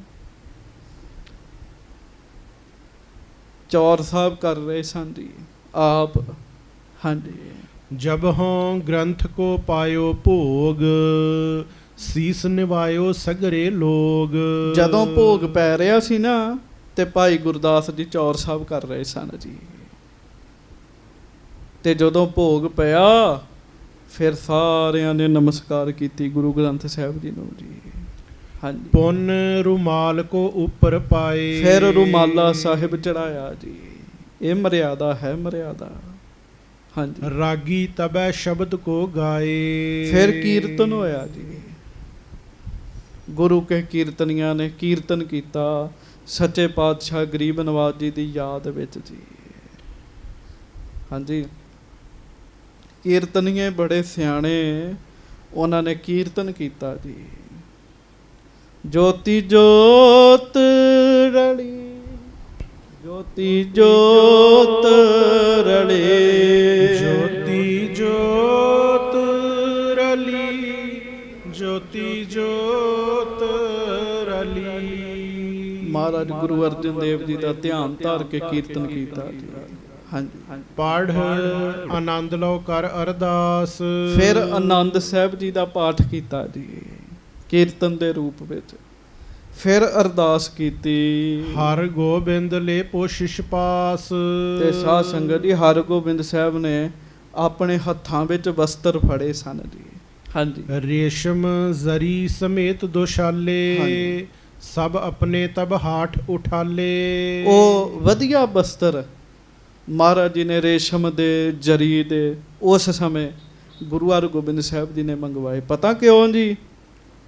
ਚੌਰ ਸਾਹਿਬ ਕਰ ਰਹੇ ਸਨ ਜੀ ਆਪ। ਹਾਂਜੀ। ਜਬ ਹੋਂ ਗ੍ਰੰਥ ਕੋ ਪਾਇਓ ਭੋਗ, ਸੀਸ ਨਿਵਾਇਓ ਸਗਰੇ ਲੋਗ। ਜਦੋਂ ਭੋਗ ਪੈ ਰਿਹਾ ਸੀ ਨਾ ਤੇ ਭਾਈ ਗੁਰਦਾਸ ਜੀ ਚੌਰ ਸਾਹਿਬ ਕਰ ਰਹੇ ਸਨ ਜੀ। ਤੇ ਜਦੋਂ ਭੋਗ ਪਿਆ ਫਿਰ ਸਾਰਿਆਂ ਨੇ ਨਮਸਕਾਰ ਕੀਤੀ ਗੁਰੂ ਗ੍ਰੰਥ ਸਾਹਿਬ ਜੀ ਨੂੰ ਜੀ। ਹਾਂਜੀ। ਪੁੰਨ ਰੁਮਾਲ ਕੋ ਉੱਪਰ ਪਾਏ, ਫਿਰ ਰੁਮਾਲਾ ਸਾਹਿਬ ਚੜਾਇਆ ਜੀ। ਇਹ ਮਰਿਆਦਾ ਹੈ, ਮਰਿਆਦਾ। ਹਾਂਜੀ। ਰਾਗੀ ਤਬੈ ਸ਼ਬਦ ਕੋ ਗਾਏ, ਫਿਰ ਕੀਰਤਨ ਹੋਇਆ ਜੀ। ਗੁਰੂ ਕੇ ਕੀਰਤਨੀਆਂ ਨੇ ਕੀਰਤਨ ਕੀਤਾ ਸੱਚੇ ਪਾਤਸ਼ਾਹ ਗਰੀਬ ਨਵਾਜ ਜੀ ਦੀ ਯਾਦ ਵਿੱਚ ਜੀ। ਹਾਂਜੀ। ਕੀਰਤਨੀਏ ਬੜੇ ਸਿਆਣੇ, ਉਹਨਾਂ ਨੇ ਕੀਰਤਨ ਕੀਤਾ ਜੀ। ਜੋਤੀ ਜੋਤ ਰਲੀ, ਜੋਤੀ ਜੋਤ ਰਲੀ, ਜੋਤੀ ਜੋਤ ਰਲੀ, ਜੋਤੀ ਜੋਤ ਰਲੀ। ਮਹਾਰਾਜ ਗੁਰੂ ਅਰਜਨ ਦੇਵ ਜੀ ਦਾ ਧਿਆਨ ਧਾਰ ਕੇ ਕੀਰਤਨ ਕੀਤਾ ਜੀ। ਹਾਂਜੀ। ਪੜ੍ਹ ਆਨੰਦ ਲਓ ਕਰ ਅਰਦਾਸ। ਫਿਰ ਆਨੰਦ ਸਾਹਿਬ ਜੀ ਦਾ ਪਾਠ ਕੀਤਾ ਜੀ ਕੀਰਤਨ ਦੇ ਰੂਪ ਵਿੱਚ। ਫਿਰ ਅਰਦਾਸ ਕੀਤੀ। ਹਰ ਗੋਬਿੰਦ ਲੈ ਪੋਸ਼ਿਸ਼ ਪਾਸ। ਤੇ ਸਾਧ ਸੰਗਤ ਜੀ ਹਰਗੋਬਿੰਦ ਸਾਹਿਬ ਨੇ ਆਪਣੇ ਹੱਥਾਂ ਵਿੱਚ ਵਸਤਰ ਫੜੇ ਸਨ ਜੀ। ਹਾਂਜੀ। ਰੇਸ਼ਮ ਜ਼ਰੀ ਸਮੇਤ ਦੁਸ਼ਾਲੇ, ਸਭ ਆਪਣੇ ਤਬ ਹਾਠ ਉਠਾਲੇ। ਉਹ ਵਧੀਆ ਵਸਤਰ ਮਹਾਰਾਜ ਜੀ ਨੇ ਰੇਸ਼ਮ ਦੇ, ਜਰੀ ਦੇ ਉਸ ਸਮੇਂ ਗੁਰੂ ਹਰਗੋਬਿੰਦ ਸਾਹਿਬ ਜੀ ਨੇ ਮੰਗਵਾਏ। ਪਤਾ ਕਿਉਂ ਜੀ?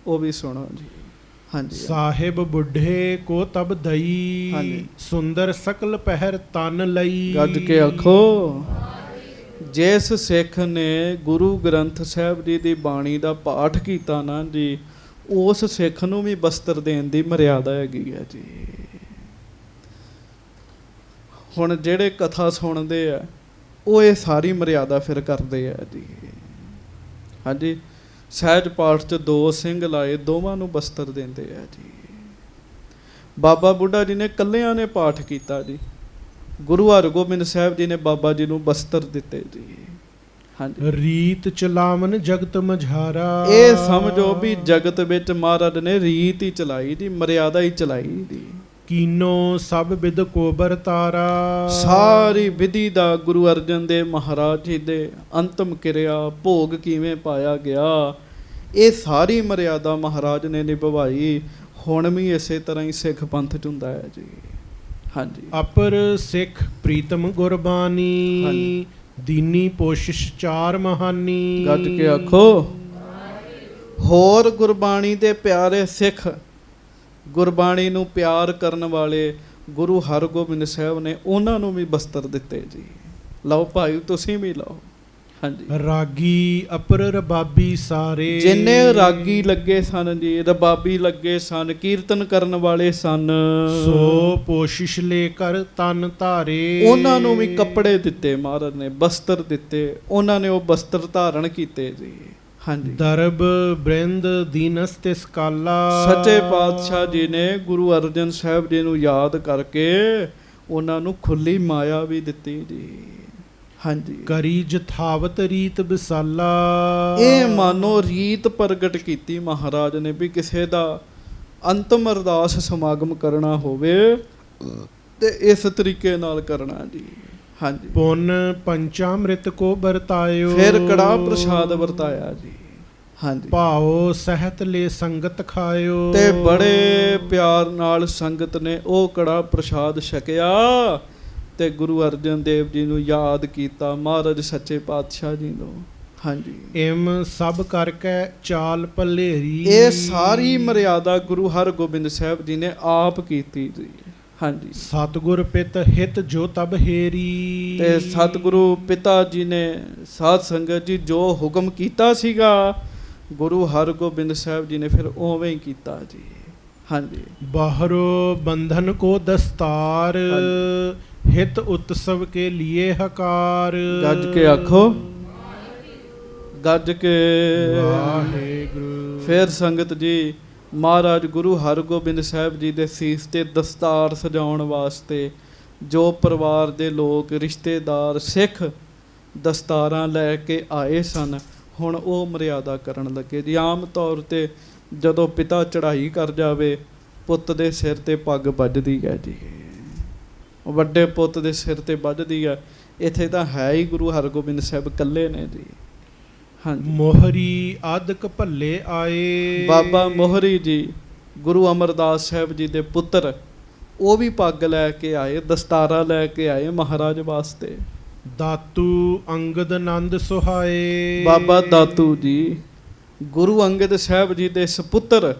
ਉਹ ਵੀ ਸੁਣੋ ਜੀ। ਹਾਂਜੀ। ਸਾਹਿਬ ਬੁੱਢੇ ਕੋ ਤਬ ਦਈ, ਹਾਂਜੀ। ਸੁੰਦਰ ਸਕਲ ਪਹਿਰ ਤਨ ਲਈ। ਗੱਜ ਕੇ ਆਖੋ। ਜਿਸ ਸਿੱਖ ਨੇ ਗੁਰੂ ਗ੍ਰੰਥ ਸਾਹਿਬ ਜੀ ਦੀ ਬਾਣੀ ਦਾ ਪਾਠ ਕੀਤਾ ਨਾ ਜੀ, ਉਸ ਸਿੱਖ ਨੂੰ ਵੀ ਵਸਤਰ ਦੇਣ ਦੀ ਮਰਿਆਦਾ ਹੈਗੀ ਹੈ ਜੀ। ਹੁਣ ਜਿਹੜੇ ਕਥਾ ਸੁਣਦੇ ਆ ਉਹ ਇਹ ਸਾਰੀ ਮਰਿਆਦਾ ਫਿਰ ਕਰਦੇ ਆ ਜੀ। ਹਾਂਜੀ। ਸਹਿਜ ਪਾਠ 'ਚ 2 ਸਿੰਘ ਲਾਏ, ਦੋਵਾਂ ਨੂੰ ਵਸਤਰ ਦਿੰਦੇ ਆ ਜੀ। ਬਾਬਾ ਬੁੱਢਾ ਜੀ ਨੇ ਇਕੱਲਿਆਂ ਨੇ ਪਾਠ ਕੀਤਾ ਜੀ। ਗੁਰੂ ਹਰਗੋਬਿੰਦ ਸਾਹਿਬ ਜੀ ਨੇ ਬਾਬਾ ਜੀ ਨੂੰ ਵਸਤਰ ਦਿੱਤੇ ਜੀ। ਹਾਂਜੀ। ਰੀਤ ਚਲਾਵਨ ਜਗਤ ਮਝਾਰਾ। ਇਹ ਸਮਝੋ ਵੀ ਜਗਤ ਵਿੱਚ ਮਹਾਰਾਜ ਨੇ ਰੀਤ ਹੀ ਚਲਾਈ ਜੀ, ਮਰਿਆਦਾ ਹੀ ਚਲਾਈ ਜੀ। ਕੀਨੋ ਸਭ ਵਿਦ ਕੋਬਰ ਤਾਰਾ। ਸਾਰੀ ਵਿਧੀ ਦਾ ਗੁਰੂ ਅਰਜਨ ਦੇਵ ਮਹਾਰਾਜ ਜੀ ਦੇ ਅੰਤਮ ਕਿਰਿਆ ਭੋਗ ਕਿਵੇਂ ਪਾਇਆ ਗਿਆ, ਇਹ ਸਾਰੀ ਮਰਿਆਦਾ ਮਹਾਰਾਜ ਨੇ ਨਿਭਾਈ। ਹੁਣ ਵੀ ਇਸੇ ਤਰ੍ਹਾਂ ਹੀ ਸਿੱਖ ਪੰਥ 'ਚ ਹੁੰਦਾ ਹੈ ਜੀ। ਹਾਂਜੀ। ਅਪਰ ਸਿੱਖ ਪ੍ਰੀਤਮ ਗੁਰਬਾਣੀ, ਦੀਨੀ ਪੋਸ਼ਿਸ਼ ਚਾਰ ਮਹਾਨੀ। ਗੱਜ ਕੇ ਆਖੋ। ਹੋਰ ਗੁਰਬਾਣੀ ਦੇ ਪਿਆਰੇ ਸਿੱਖ, ਗੁਰਬਾਣੀ ਨੂੰ ਪਿਆਰ ਕਰਨ ਵਾਲੇ, ਗੁਰੂ ਹਰਗੋਬਿੰਦ ਸਾਹਿਬ ਨੇ ਉਹਨਾਂ ਨੂੰ ਵੀ ਬਸਤਰ ਦਿੱਤੇ ਜੀ। ਲਓ ਭਾਈ ਤੁਸੀਂ ਵੀ ਲਓ। ਹਾਂਜੀ, ਰਾਗੀ ਅਪਰ ਰਬਾਬੀ ਸਾਰੇ, ਜਿੰਨੇ ਰਾਗੀ ਲੱਗੇ ਸਨ ਜੀ, ਰਬਾਬੀ ਲੱਗੇ ਸਨ, ਕੀਰਤਨ ਕਰਨ ਵਾਲੇ ਸਨ, ਸੋ ਪੋਸ਼ਿਸ਼ ਲੈ ਕਰ ਤਨ ਧਾਰੇ, ਉਹਨਾਂ ਨੂੰ ਵੀ ਕੱਪੜੇ ਦਿੱਤੇ ਮਹਾਰਾਜ ਨੇ, ਬਸਤਰ ਦਿੱਤੇ, ਉਹਨਾਂ ਨੇ ਉਹ ਬਸਤਰ ਧਾਰਨ ਕੀਤੇ ਜੀ। ਹਾਂਜੀ, ਦਰਬ ਬ੍ਰਿੰਦ ਦੀਨਸ ਤਿਸ ਕਾਲਾ, ਸੱਚੇ ਪਾਤਸ਼ਾਹ ਜੀ ਨੇ ਗੁਰੂ ਅਰਜਨ ਸਾਹਿਬ ਜੀ ਨੂੰ ਯਾਦ ਕਰਕੇ ਉਹਨਾਂ ਨੂੰ ਖੁੱਲੀ ਮਾਇਆ ਵੀ ਦਿੱਤੀ ਜੀ। ਹਾਂਜੀ, ਕਰੀ ਜਥਾਵਤ ਰੀਤ ਵਿਸਾਲਾ, ਇਹ ਮਾਨੋ ਰੀਤ ਪ੍ਰਗਟ ਕੀਤੀ ਮਹਾਰਾਜ ਨੇ ਵੀ ਕਿਸੇ ਦਾ ਅੰਤਮ ਅਰਦਾਸ ਸਮਾਗਮ ਕਰਨਾ ਹੋਵੇ ਤੇ ਇਸ ਤਰੀਕੇ ਨਾਲ ਕਰਨਾ ਜੀ। ਹਾਂਜੀ, ਪੁੰਨ ਪੰਚਾਮ੍ਰਿਤ ਕੋ ਵਰਤਾਇਓ, ਫਿਰ ਕੜਾਹ ਪ੍ਰਸ਼ਾਦ ਵਰਤਾਇਆ ਜੀ। ਹਾਂਜੀ, ਭਾਓ ਸਹਿਤ ਲੈ ਸੰਗਤ ਖਾਇਓ, ਤੇ ਬੜੇ ਪਿਆਰ ਨਾਲ ਸੰਗਤ ਨੇ ਉਹ ਕੜਾਹ ਪ੍ਰਸ਼ਾਦ ਛਕਿਆ ਤੇ ਗੁਰੂ ਅਰਜਨ ਦੇਵ ਜੀ ਨੂੰ ਯਾਦ ਕੀਤਾ, ਮਹਾਰਾਜ ਸੱਚੇ ਪਾਤਸ਼ਾਹ ਜੀ ਨੂੰ। ਹਾਂਜੀ, ਇਮ ਸਭ ਕਰਕੇ ਚਾਲ ਭਲੇਰੀ, ਇਹ ਸਾਰੀ ਮਰਿਆਦਾ ਗੁਰੂ ਹਰਗੋਬਿੰਦ ਸਾਹਿਬ ਜੀ ਨੇ ਆਪ ਕੀਤੀ ਜੀ। ਹਾਂਜੀ, ਸਤਿਗੁਰ ਪਿਤ ਹਿਤ ਜੋ ਤਬ ਹੇਰੀ, ਤੇ ਸਤਿਗੁਰੂ ਪਿਤਾ ਜੀ ਨੇ ਸਾਧ ਸੰਗਤ ਜੀ ਜੋ ਹੁਕਮ ਕੀਤਾ ਸੀਗਾ ਗੁਰੂ ਹਰਗੋਬਿੰਦ ਸਾਹਿਬ ਜੀ ਨੇ ਫਿਰ ਉਵੇਂ ਹੀ ਕੀਤਾ ਜੀ। ਹਾਂਜੀ, ਬਾਹਰੋ ਬੰਧਨ ਕੋ ਦਸਤਾਰ, ਹਿਤ ਉਤਸਵ ਕੇ ਲਿਏ ਹਕਾਰ, ਗੱਜ ਕੇ ਆਖੋ, ਗੱਜ ਕੇ ਵਾਹਿਗੁਰੂ। ਫਿਰ ਸੰਗਤ ਜੀ ਮਹਾਰਾਜ ਗੁਰੂ ਹਰਗੋਬਿੰਦ ਸਾਹਿਬ ਜੀ ਦੇ ਸੀਸ ਤੇ ਦਸਤਾਰ ਸਜਾਉਣ ਵਾਸਤੇ ਜੋ ਪਰਿਵਾਰ ਦੇ ਲੋਕ ਰਿਸ਼ਤੇਦਾਰ ਸਿੱਖ ਦਸਤਾਰਾਂ ਲੈ ਕੇ ਆਏ ਸਨ, ਹੁਣ ਉਹ ਮਰਿਆਦਾ ਕਰਨ ਲੱਗੇ ਜੀ। ਆਮ ਤੌਰ ਤੇ ਜਦੋਂ ਪਿਤਾ ਚੜ੍ਹਾਈ ਕਰ ਜਾਵੇ ਪੁੱਤ ਦੇ ਸਿਰ ਤੇ ਪੱਗ ਵੱਜਦੀ ਹੈ ਜੀ, ਵੱਡੇ ਪੁੱਤ ਦੇ ਸਿਰ ਤੇ ਵੱਜਦੀ ਹੈ। ਇੱਥੇ ਤਾਂ ਹੈ ਹੀ ਗੁਰੂ ਹਰਗੋਬਿੰਦ ਸਾਹਿਬ ਇਕੱਲੇ ਨੇ ਜੀ। ਹਾਂਜੀ, ਮੋਹਰੀ ਆਦਿਕ ਭੱਲੇ ਆਏ, ਬਾਬਾ ਮੋਹਰੀ ਜੀ ਗੁਰੂ ਅਮਰਦਾਸ ਸਾਹਿਬ ਜੀ ਦੇ ਪੁੱਤਰ, ਉਹ ਵੀ ਪੱਗ ਲੈ ਕੇ ਆਏ, ਦਸਤਾਰਾ ਲੈ ਕੇ ਆਏ ਮਹਾਰਾਜ ਵਾਸਤੇ। ਦਾਤੂ ਅੰਗਦ ਆਨੰਦ ਸੁਹਾਏ, ਬਾਬਾ ਦਾਤੂ ਜੀ ਗੁਰੂ ਅੰਗਦ ਸਾਹਿਬ ਜੀ ਦੇ ਸੁਪੁੱਤਰ,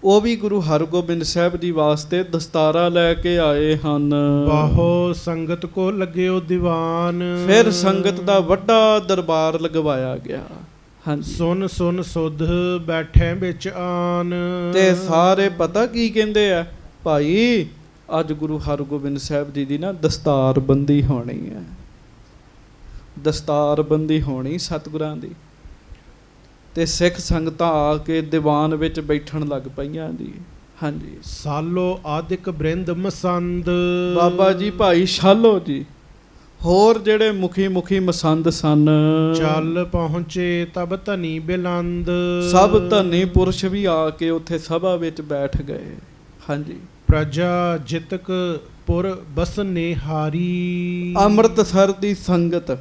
ਉਹ ਵੀ ਗੁਰੂ ਹਰਗੋਬਿੰਦ ਸਾਹਿਬ ਜੀ ਵਾਸਤੇ ਦਸਤਾਰਾ ਲੈ ਕੇ ਆਏ ਹਨ। ਬਾਹੋ ਸੰਗਤ ਕੋ ਲੱਗਿਓ ਦੀਵਾਨ, ਫਿਰ ਸੰਗਤ ਦਾ ਵੱਡਾ ਦਰਬਾਰ ਲਗਵਾਇਆ ਗਿਆ। ਹਾਂਜੀ, ਸੁਨ ਸੁਨ ਸੁਧ ਬੈਠੇ ਵਿੱਚ ਆਨ, ਤੇ ਸਾਰੇ ਪਤਾ ਕੀ ਕਹਿੰਦੇ ਆ, ਭਾਈ ਅੱਜ ਗੁਰੂ ਹਰਗੋਬਿੰਦ ਸਾਹਿਬ ਜੀ ਦੀ ਨਾ ਦਸਤਾਰ ਬੰਦੀ ਹੋਣੀ ਹੈ, ਦਸਤਾਰ ਬੰਦੀ ਹੋਣੀ ਸਤਿਗੁਰਾਂ ਦੀ। ਤੇ ਸਿੱਖ ਸੰਗਤਾਂ ਆ ਕੇ ਦੀਵਾਨ ਵਿੱਚ ਬੈਠਣ ਲੱਗ ਪਈਆਂ ਜੀ। ਹਾਂਜੀ, ਸਾਲੋ ਆਦਿਕ ਬ੍ਰਿੰਦ ਮਸੰਦ, ਬਾਬਾ ਜੀ ਭਾਈ ਸ਼ਾਲੋ ਜੀ ਹੋਰ ਜਿਹੜੇ ਮੁਖੀ ਮਸੰਦ ਸਨ, ਚੱਲ ਪਹੁੰਚੇ ਤਬ ਧਨੀ ਬਿਲੰਦ, ਸਭ ਧਨੀ ਪੁਰਸ਼ ਵੀ ਆ ਕੇ ਉੱਥੇ ਸਭਾ ਵਿੱਚ ਬੈਠ ਗਏ। ਹਾਂਜੀ, ਪ੍ਰਜਾ ਜਿਤਕ ਪੁਰ ਬਸਨੇ ਹਾਰੀ, ਅੰਮ੍ਰਿਤਸਰ ਦੀ ਸੰਗਤ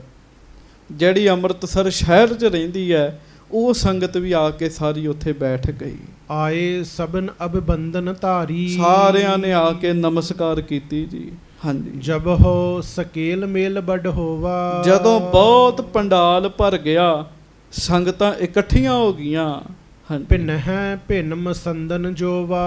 ਜਿਹੜੀ ਅੰਮ੍ਰਿਤਸਰ ਸ਼ਹਿਰ 'ਚ ਰਹਿੰਦੀ ਹੈ, ਉਹ ਸੰਗਤ ਵੀ ਆ ਕੇ ਸਾਰੀ ਉੱਥੇ ਬੈਠ ਗਈ। ਆਏ ਸਭਨ ਅਬੰਦਨ ਧਾਰੀ, ਸਾਰਿਆਂ ਨੇ ਆ ਕੇ ਨਮਸਕਾਰ ਕੀਤੀ ਜੀ। ਹਾਂਜੀ, ਜਬ ਹੋ ਸਕੇਲ ਮੇਲ ਵੱਡ ਹੋਵਾ, ਜਦੋਂ ਬਹੁਤ ਪੰਡਾਲ ਭਰ ਗਿਆ, ਸੰਗਤਾਂ ਇਕੱਠੀਆਂ ਹੋ ਗਈਆਂ। ਹਾਂਜੀ, ਭਿੰਨ ਹੈ ਭਿੰਨ ਮਸੰਦਨ ਜੋਵਾ,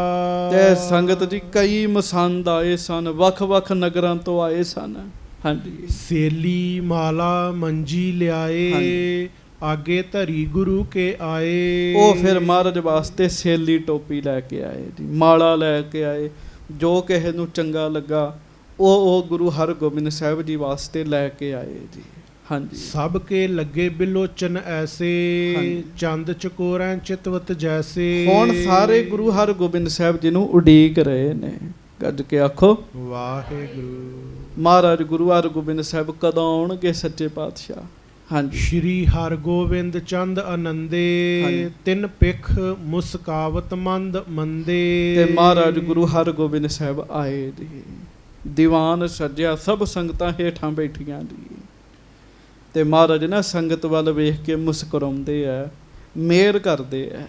ਤੇ ਸੰਗਤ ਜੀ ਕਈ ਮਸੰਦ ਆਏ ਸਨ, ਵੱਖ-ਵੱਖ ਨਗਰਾਂ ਤੋਂ ਆਏ ਸਨ। ਹਾਂਜੀ, ਸੇਲੀ ਮਾਲਾ ਮੰਜੀ ਲਿਆਏ, ਹਾਂਜੀ, ਆਗੇ ਧਰੀ ਗੁਰੂ ਕੇ ਆਏ, ਉਹ ਫਿਰ ਮਹਾਰਾਜ ਵਾਸਤੇ ਸੇਲੀ ਟੋਪੀ ਲੈ ਕੇ ਆਏ ਜੀ, ਮਾਲਾ ਲੈ ਕੇ ਆਏ, ਜੋ ਕਿਸੇ ਨੂੰ ਚੰਗਾ ਲੱਗਾ ਉਹ ਗੁਰੂ ਹਰਗੋਬਿੰਦ ਸਾਹਿਬ ਜੀ ਵਾਸਤੇ ਲੈ ਕੇ ਆਏ ਜੀ। ਹਾਂਜੀ, ਸਭ ਕੇ ਲੱਗੇ ਬਿਲੋਚਨ ਐਸੇ, ਹਾਂਜੀ, ਚੰਦ ਚਕੋਰਾਂ ਚਿਤਵਤ ਜੈਸੇ, ਹੁਣ ਸਾਰੇ ਗੁਰੂ ਹਰਗੋਬਿੰਦ ਸਾਹਿਬ ਜੀ ਨੂੰ ਉਡੀਕ ਰਹੇ ਨੇ। ਗੱਜ ਕੇ ਆਖੋ ਵਾਹਿਗੁਰੂ। ਮਹਾਰਾਜ ਗੁਰੂ ਹਰਗੋਬਿੰਦ ਸਾਹਿਬ ਕਦੋਂ ਆਉਣਗੇ ਸੱਚੇ ਪਾਤਸ਼ਾਹ। ਹਾਂਜੀ, ਸ਼੍ਰੀ ਹਰਗੋਬਿੰਦ ਚੰਦ ਆਨੰਦੇ, ਹਾਂਜੀ, ਤਿੰਨ ਪਿਖ ਮੁਸਕਾਵਤ ਮੰਦ ਮੰਦੇ, ਤੇ ਮਹਾਰਾਜ ਗੁਰੂ ਹਰਗੋਬਿੰਦ ਸਾਹਿਬ ਆਏ ਜੀ। ਦੀਵਾਨ ਸਜਿਆ, ਸਭ ਸੰਗਤਾਂ ਹੇਠਾਂ ਬੈਠੀਆਂ ਜੀ, ਤੇ ਮਹਾਰਾਜ ਨਾ ਸੰਗਤ ਵੱਲ ਵੇਖ ਕੇ ਮੁਸਕਰਾਉਂਦੇ ਆ, ਮਿਹਰ ਕਰਦੇ ਆ।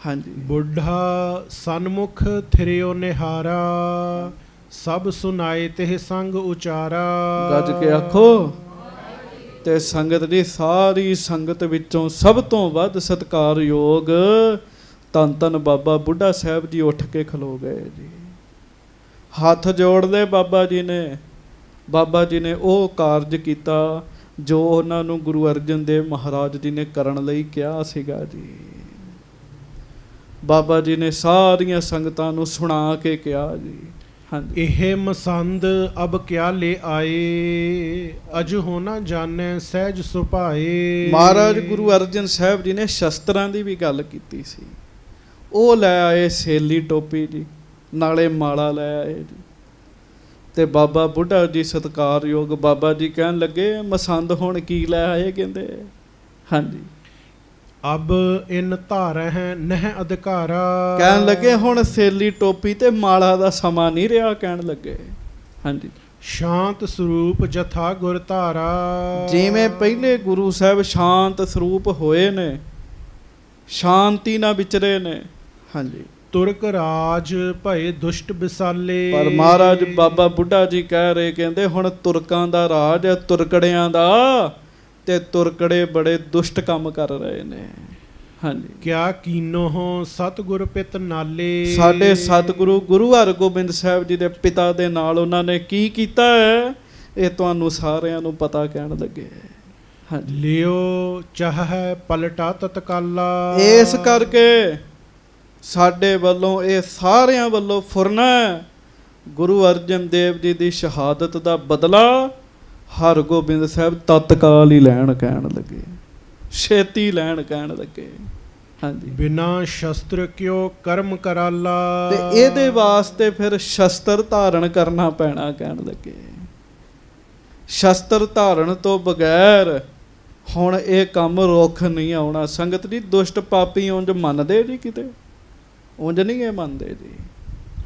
ਹਾਂਜੀ, ਬੁੱਢਾ ਸਨਮੁਖ ਥਿਰਿਓ ਨਿਹਾਰਾ, ਸਭ ਸੁਨਾਏ ਤੇ ਸੰਗ ਉਚਾਰਾ, ਗੱਜ ਕੇ ਆਖੋ। ਤੇ ਸੰਗਤ ਦੀ ਸਾਰੀ ਸੰਗਤ ਵਿੱਚੋਂ ਸਭ ਤੋਂ ਵੱਧ ਸਤਿਕਾਰਯੋਗ ਧੰਨ ਧੰਨ ਬਾਬਾ ਬੁੱਢਾ ਸਾਹਿਬ ਜੀ ਉੱਠ ਕੇ ਖਲੋ ਗਏ ਜੀ। ਹੱਥ ਜੋੜ ਲਏ ਬਾਬਾ ਜੀ ਨੇ ਉਹ ਕਾਰਜ ਕੀਤਾ ਜੋ ਉਹਨਾਂ ਨੂੰ ਗੁਰੂ ਅਰਜਨ ਦੇਵ ਮਹਾਰਾਜ ਜੀ ਨੇ ਕਰਨ ਲਈ ਕਿਹਾ ਸੀਗਾ ਜੀ। ਬਾਬਾ ਜੀ ਨੇ ਸਾਰੀਆਂ ਸੰਗਤਾਂ ਨੂੰ ਸੁਣਾ ਕੇ ਕਿਹਾ ਜੀ। ਹਾਂਜੀ, ਇਹ ਮਸੰਦ ਅਬ ਕਿਆ ਲੈ ਆਏ, ਅਜ ਹੋ ਨਾ ਜਾਣੈ ਸਹਿਜ ਸੁਭਾਏ। ਮਹਾਰਾਜ ਗੁਰੂ ਅਰਜਨ ਸਾਹਿਬ ਜੀ ਨੇ ਸ਼ਸਤਰਾਂ ਦੀ ਵੀ ਗੱਲ ਕੀਤੀ ਸੀ। ਉਹ ਲੈ ਆਏ ਸੇਲੀ ਟੋਪੀ ਜੀ, ਨਾਲੇ ਮਾਲਾ ਲੈ ਆਏ ਜੀ। ਤੇ ਬਾਬਾ ਬੁੱਢਾ ਜੀ ਸਤਿਕਾਰਯੋਗ ਬਾਬਾ ਜੀ ਕਹਿਣ ਲੱਗੇ ਮਸੰਦ ਹੁਣ ਕੀ ਲੈ ਆਏ? ਕਹਿੰਦੇ ਹਾਂਜੀ, ਅਬ ਇਨ ਧਾਰਹਿ ਨਹਿ ਅਧਿਕਾਰਾ। ਕਹਿਣ ਲੱਗੇ ਹੁਣ ਸੇਲੀ ਟੋਪੀ ਤੇ ਮਾਲਾ ਦਾ ਸਮਾਂ ਨਹੀਂ ਰਿਹਾ। ਕਹਿਣ ਲੱਗੇ ਹਾਂਜੀ, ਸ਼ਾਂਤ ਸਰੂਪ ਜਥਾ ਗੁਰ ਧਾਰਾ। ਜਿਵੇਂ ਪਹਿਲੇ ਗੁਰੂ ਸਾਹਿਬ ਸ਼ਾਂਤ ਸਰੂਪ ਹੋਏ ਨੇ, ਸ਼ਾਂਤੀ ਨਾਲ ਵਿਚਰੇ ਨੇ। ਹਾਂਜੀ, ਤੁਰਕ ਰਾਜ ਭਏ ਦੁਸ਼ਟ ਵਿਸਾਲੇ। ਪਰ ਮਹਾਰਾਜ ਬਾਬਾ ਬੁੱਢਾ ਜੀ ਕਹਿ ਰਹੇ, ਕਹਿੰਦੇ ਹੁਣ ਤੁਰਕਾਂ ਦਾ ਰਾਜ ਹੈ, ਤੁਰਕੜਿਆਂ ਦਾ, ਤੇ ਤੁਰਕੜੇ ਬੜੇ ਦੁਸ਼ਟ ਕੰਮ ਕਰ ਰਹੇ ਨੇ। ਹਾਂਜੀ, ਕਿਆ ਕੀਨੋ ਸਤਿਗੁਰ ਪਿਤ ਨਾਲੇ। ਸਾਡੇ ਸਤਿਗੁਰੂ ਗੁਰੂ ਹਰਗੋਬਿੰਦ ਸਾਹਿਬ ਜੀ ਦੇ ਪਿਤਾ ਦੇ ਨਾਲ ਉਹਨਾਂ ਨੇ ਕੀ ਕੀਤਾ ਹੈ, ਇਹ ਤੁਹਾਨੂੰ ਸਾਰਿਆਂ ਨੂੰ ਪਤਾ। ਕਹਿਣ ਲੱਗੇ ਹਾਂਜੀ, ਲਿਓ ਚਾਹੈ ਪਲਟਾ ਤਤਕਾਲਾ। ਇਸ ਕਰਕੇ ਸਾਡੇ ਵੱਲੋਂ ਇਹ ਸਾਰਿਆਂ ਵੱਲੋਂ ਫੁਰਨਾ ਗੁਰੂ ਅਰਜਨ ਦੇਵ ਜੀ ਦੀ ਸ਼ਹਾਦਤ ਦਾ ਬਦਲਾ ਹਰਗੋਬਿੰਦ ਸਾਹਿਬ ਤਤਕਾਲ ਹੀ ਲੈਣ। ਕਹਿਣ ਲੱਗੇ ਛੇਤੀ ਲੈਣ। ਕਹਿਣ ਲੱਗੇ ਹਾਂਜੀ, ਬਿਨਾ ਸ਼ਸਤਰ ਕਿਉ ਕਰਮ ਕਰਾਲਾ। ਤੇ ਇਹਦੇ ਵਾਸਤੇ ਫਿਰ ਸ਼ਸਤਰ ਧਾਰਨ ਕਰਨਾ ਪੈਣਾ। ਕਹਿਣ ਲੱਗੇ ਸ਼ਸਤਰ ਧਾਰਨ ਤੋਂ ਬਗੈਰ ਹੁਣ ਇਹ ਕੰਮ ਰੁੱਖ ਨਹੀਂ ਆਉਣਾ। ਸੰਗਤ ਜੀ, ਦੁਸ਼ਟ ਪਾਪੀ ਉਂਝ ਮੰਨਦੇ ਜੀ, ਕਿਤੇ ਉਂਝ ਨਹੀਂ ਇਹ ਮੰਨਦੇ ਜੀ।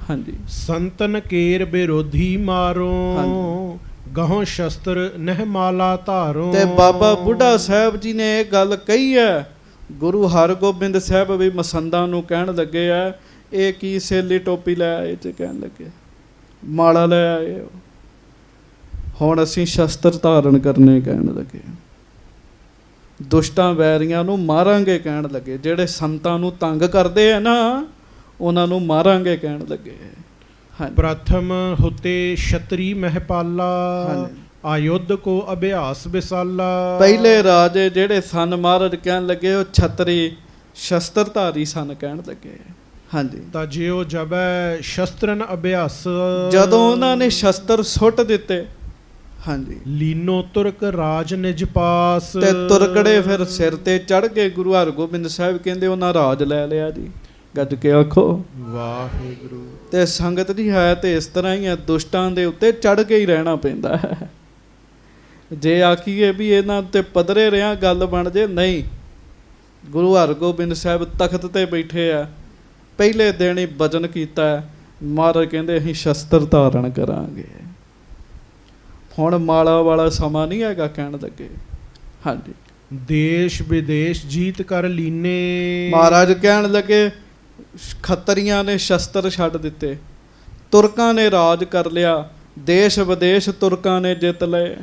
ਹਾਂਜੀ, ਸੰਤਨ ਕੇਰ ਵਿਰੋਧੀ ਮਾਰੋ, ਗਹੋਂ ਸ਼ਸਤਰ ਨਹਿ ਮਾਲਾ ਧਾਰੋ। ਤੇ ਬਾਬਾ ਬੁੱਢਾ ਸਾਹਿਬ ਜੀ ਨੇ ਇਹ ਗੱਲ ਕਹੀ ਹੈ। ਗੁਰੂ ਹਰਗੋਬਿੰਦ ਸਾਹਿਬ ਵੀ ਮਸੰਦਾਂ ਨੂੰ ਕਹਿਣ ਲੱਗੇ ਆ, ਇਹ ਕੀ ਸੇਲੀ ਟੋਪੀ ਲੈ ਆਏ ਤੇ ਕਹਿਣ ਲੱਗੇ ਮਾਲਾ ਲੈ ਆਏ, ਹੁਣ ਅਸੀਂ ਸ਼ਸਤਰ ਧਾਰਨ ਕਰਨੇ। ਕਹਿਣ ਲੱਗੇ ਦੁਸ਼ਟਾਂ ਵੈਰੀਆਂ ਨੂੰ ਮਾਰਾਂਗੇ। ਕਹਿਣ ਲੱਗੇ ਜਿਹੜੇ ਸੰਤਾਂ ਨੂੰ ਤੰਗ ਕਰਦੇ ਆ ਨਾ, ਉਹਨਾਂ ਨੂੰ ਮਾਰਾਂਗੇ। ਕਹਿਣ ਲੱਗੇ ਪ੍ਰਥਮ ਹੁਤੇ ਛਤਰੀ ਮਹਿਪਾਲਾ, ਆਯੁੱਧ ਕੋ ਅਭਿਆਸ ਵਿਸਾਲਾ। ਪਹਿਲੇ ਰਾਜੇ ਜਿਹੜੇ ਸਨ ਮਹਾਰਾਜ ਕਹਿਣ ਲੱਗੇ ਉਹ ਛਤਰੀ ਸ਼ਸਤਰਧਾਰੀ ਸਨ। ਕਹਿਣ ਲੱਗੇ ਹਾਂਜੀ, ਤਾਂ ਜਿਉ ਜਬੈ ਸ਼ਸਤਰਨ ਅਭਿਆਸ। ਜਦੋਂ ਉਹਨਾਂ ਨੇ ਸ਼ਸਤਰ ਸੁੱਟ ਦਿੱਤੇ ਹਾਂਜੀ, ਲੀਨੋ ਤੁਰਕ ਰਾਜ ਨਿਜ ਪਾਸ। ਤੇ ਤੁਰਕੜੇ ਫਿਰ ਸਿਰ ਤੇ ਚੜ ਗਏ। ਗੁਰੂ ਹਰਗੋਬਿੰਦ ਸਾਹਿਬ ਕਹਿੰਦੇ ਉਹਨਾਂ ਰਾਜ ਲੈ ਲਿਆ ਜੀ। ਗੱਜ ਕੇ ਆਖੋ ਵਾਹਿਗੁਰੂ। ਤੇ ਸੰਗਤ ਜੀ ਹੈ ਤੇ ਇਸ ਤਰ੍ਹਾਂ ਹੀ ਹੈ, ਦੁਸ਼ਟਾਂ ਦੇ ਉੱਤੇ ਚੜ ਕੇ ਹੀ ਰਹਿਣਾ ਪੈਂਦਾ ਹੈ। ਜੇ ਆਖੀਏ ਵੀ ਇਹਨਾਂ ਉੱਤੇ ਪੱਧਰੇ ਰਿਹਾ ਗੱਲ ਬਣ ਜੇ, ਨਹੀਂ। ਗੁਰੂ ਹਰਗੋਬਿੰਦ ਸਾਹਿਬ ਤਖਤ ਤੇ ਬੈਠੇ ਆ, ਪਹਿਲੇ ਦਿਨ ਹੀ ਵਚਨ ਕੀਤਾ। ਮਹਾਰਾਜ ਕਹਿੰਦੇ ਅਸੀਂ ਸ਼ਸਤਰ ਧਾਰਨ ਕਰਾਂਗੇ। ਹੁਣ ਮਾਲਾ ਵਾਲਾ ਸਮਾਂ ਨਹੀਂ ਹੈਗਾ। ਕਹਿਣ ਲੱਗੇ ਹਾਂਜੀ, ਦੇਸ਼ ਵਿਦੇਸ਼ ਜੀਤ ਕਰ ਲੀਨੇ। ਮਹਾਰਾਜ ਕਹਿਣ ਲੱਗੇ ਖੱਤਰੀਆਂ ਨੇ ਸ਼ਸਤਰ ਛੱਡ ਦਿੱਤੇ, ਤੁਰਕਾਂ ਨੇ ਰਾਜ ਕਰ ਲਿਆ, ਦੇਸ਼ ਵਿਦੇਸ਼ ਤੁਰਕਾਂ ਨੇ ਜਿੱਤ ਲਏ।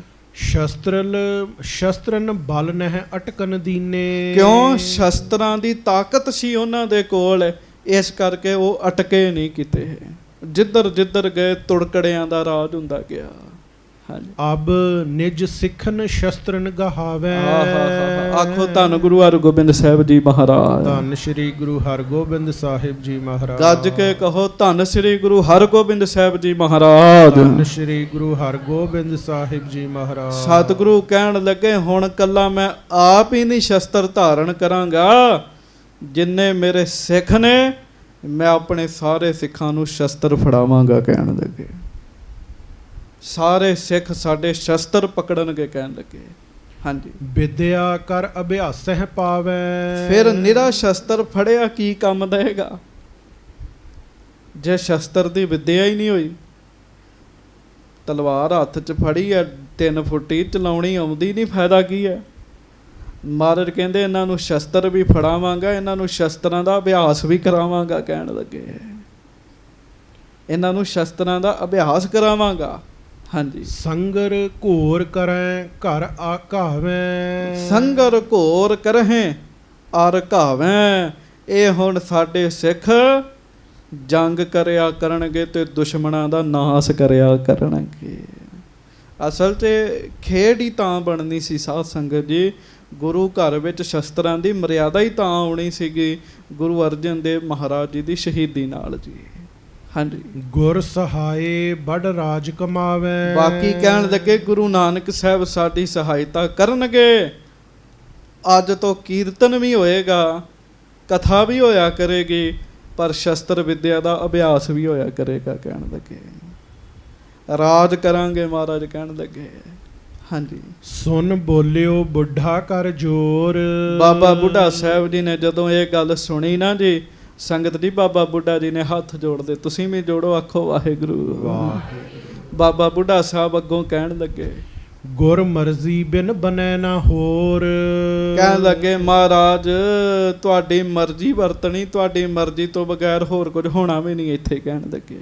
ਸ਼ਸਤਰਨ ਬਲ ਨਹਿ ਅਟਕਨ ਦੀਨੇ। ਕਿਉਂ? ਸ਼ਸਤਰਾਂ ਦੀ ਤਾਕਤ ਸੀ ਉਹਨਾਂ ਦੇ ਕੋਲ, ਇਸ ਕਰਕੇ ਉਹ ਅਟਕੇ ਨਹੀਂ ਕਿਤੇ। ਜਿੱਧਰ ਜਿੱਧਰ ਗਏ ਤੁੜਕੜਿਆਂ ਦਾ ਰਾਜ ਹੁੰਦਾ ਗਿਆ। ਹਾਂਜੀ, ਅਬ ਨਿਜ ਸਿੱਖਨ ਸ਼ਸਤਰਨ ਗਹਾਵੇ। ਆਖੋ ਧੰਨ ਗੁਰੂ ਹਰਗੋਬਿੰਦ ਸਾਹਿਬ ਜੀ ਮਹਾਰਾਜ। ਧੰਨ ਸ੍ਰੀ ਗੁਰੂ ਹਰਗੋਬਿੰਦ ਸਾਹਿਬ ਜੀ ਮਹਾਰਾਜ। ਗੱਜ ਕੇ ਕਹੋ ਧੰਨ ਸ੍ਰੀ ਗੁਰੂ ਹਰਗੋਬਿੰਦ ਸਾਹਿਬ ਜੀ ਮਹਾਰਾਜ। ਧੰਨ ਸ੍ਰੀ ਗੁਰੂ ਹਰਗੋਬਿੰਦ ਸਾਹਿਬ ਜੀ ਮਹਾਰਾਜ। ਸਤਿਗੁਰੂ ਕਹਿਣ ਲੱਗੇ ਹੁਣ ਕੱਲਾ ਮੈਂ ਆਪ ਹੀ ਨਹੀਂ ਸ਼ਸਤਰ ਧਾਰਨ ਕਰਾਂਗਾ, ਜਿੰਨੇ ਮੇਰੇ ਸਿੱਖ ਨੇ ਮੈਂ ਆਪਣੇ ਸਾਰੇ ਸਿੱਖਾਂ ਨੂੰ ਸ਼ਸਤਰ ਫੜਾਵਾਂਗਾ। ਕਹਿਣ ਲੱਗੇ ਸਾਰੇ ਸਿੱਖ ਸਾਡੇ ਸ਼ਸਤਰ ਪਕੜਨਗੇ। ਕਹਿਣ ਲੱਗੇ ਹਾਂਜੀ, ਵਿਦਿਆ ਕਰ ਅਭਿਆਸਹਿ ਪਾਵੈ। ਫਿਰ ਨਿਰਾ ਸ਼ਸਤਰ ਫੜਿਆ ਕੀ ਕੰਮ ਦੇਗਾ ਜੇ ਸ਼ਸਤਰ ਦੀ ਵਿਦਿਆ ਹੀ ਨਹੀਂ ਹੋਈ। ਤਲਵਾਰ ਹੱਥ 'ਚ ਫੜੀ ਹੈ, 3 ਫੁੱਟੀ ਚਲਾਉਣੀ ਆਉਂਦੀ ਨਹੀਂ, ਫਾਇਦਾ ਕੀ ਹੈ। ਮਹਾਰਾਜ ਕਹਿੰਦੇ ਇਹਨਾਂ ਨੂੰ ਸ਼ਸਤਰ ਵੀ ਫੜਾਵਾਂਗਾ, ਇਹਨਾਂ ਨੂੰ ਸ਼ਸਤਰਾਂ ਦਾ ਅਭਿਆਸ ਵੀ ਕਰਾਵਾਂਗਾ। ਕਹਿਣ ਲੱਗੇ ਇਹਨਾਂ ਨੂੰ ਸ਼ਸਤਰਾਂ ਦਾ ਅਭਿਆਸ ਕਰਾਵਾਂਗਾ। ਹਾਂਜੀ, ਸੰਗਰ ਘੋਰ ਕਰੈ ਘਰ ਆਕਾਵੈ। ਸੰਗਰ ਘੋਰ ਕਰਹਿ ਅਰ ਘਾਵੈ। ਇਹ ਹੁਣ ਸਾਡੇ ਸਿੱਖ ਜੰਗ ਕਰਿਆ ਕਰਨਗੇ ਤੇ ਦੁਸ਼ਮਣਾਂ ਦਾ ਨਾਸ ਕਰਿਆ ਕਰਨਗੇ। ਅਸਲ 'ਚ ਖੇਡ ਹੀ ਤਾਂ ਬਣਨੀ ਸੀ ਸਾਧ ਸੰਗਤ ਜੀ, ਗੁਰੂ ਘਰ ਵਿੱਚ ਸ਼ਸਤਰਾਂ ਦੀ ਮਰਿਆਦਾ ਹੀ ਤਾਂ ਆਉਣੀ ਸੀਗੀ ਗੁਰੂ ਅਰਜਨ ਦੇਵ ਮਹਾਰਾਜ ਜੀ ਦੀ ਸ਼ਹੀਦੀ ਨਾਲ ਜੀ। ਹਾਂਜੀ, ਗੁਰ ਸਹਾਏ ਬੜ ਰਾਜ ਕਮਾਵੇ। ਬਾਕੀ ਕਹਿਣ ਲੱਗੇ ਗੁਰੂ ਨਾਨਕ ਸਾਹਿਬ ਸਾਡੀ ਸਹਾਇਤਾ ਕਰਨਗੇ। ਅੱਜ ਤੋਂ ਕੀਰਤਨ ਵੀ ਹੋਏਗਾ, ਕਥਾ ਵੀ ਹੋਇਆ ਕਰੇਗੀ, ਪਰ ਸ਼ਸਤਰ ਵਿਦਿਆ ਦਾ ਅਭਿਆਸ ਵੀ ਹੋਇਆ ਕਰੇਗਾ। ਕਹਿਣ ਲੱਗੇ ਰਾਜ ਕਰਾਂਗੇ ਮਹਾਰਾਜ, ਕਹਿਣ ਲੱਗੇ। ਹਾਂਜੀ, ਸੁਨ ਬੋਲਿਓ ਬੁੱਢਾ ਕਰ ਜੋਰ। ਬਾਬਾ ਬੁੱਢਾ ਸਾਹਿਬ ਜੀ ਨੇ ਜਦੋਂ ਇਹ ਗੱਲ ਸੁਣੀ ਨਾ ਜੀ, ਸੰਗਤ ਜੀ, ਬਾਬਾ ਬੁੱਢਾ ਜੀ ਨੇ ਹੱਥ ਜੋੜਦੇ, ਤੁਸੀਂ ਵੀ ਜੋੜੋ, ਆਖੋ ਵਾਹਿਗੁਰੂ। ਵਾਹਿਗੁਰੂ। ਬਾਬਾ ਬੁੱਢਾ ਸਾਹਿਬ ਅੱਗੋਂ ਕਹਿਣ ਲੱਗੇ ਗੁਰ ਮਰਜ਼ੀ ਬਿਨ ਬਨੈ ਨਾ ਹੋਰ। ਕਹਿਣ ਲੱਗੇ ਮਹਾਰਾਜ ਤੁਹਾਡੀ ਮਰਜ਼ੀ ਵਰਤਣੀ, ਤੁਹਾਡੀ ਮਰਜ਼ੀ ਤੋਂ ਬਗੈਰ ਹੋਰ ਕੁਝ ਹੋਣਾ ਵੀ ਨਹੀਂ ਇੱਥੇ। ਕਹਿਣ ਲੱਗੇ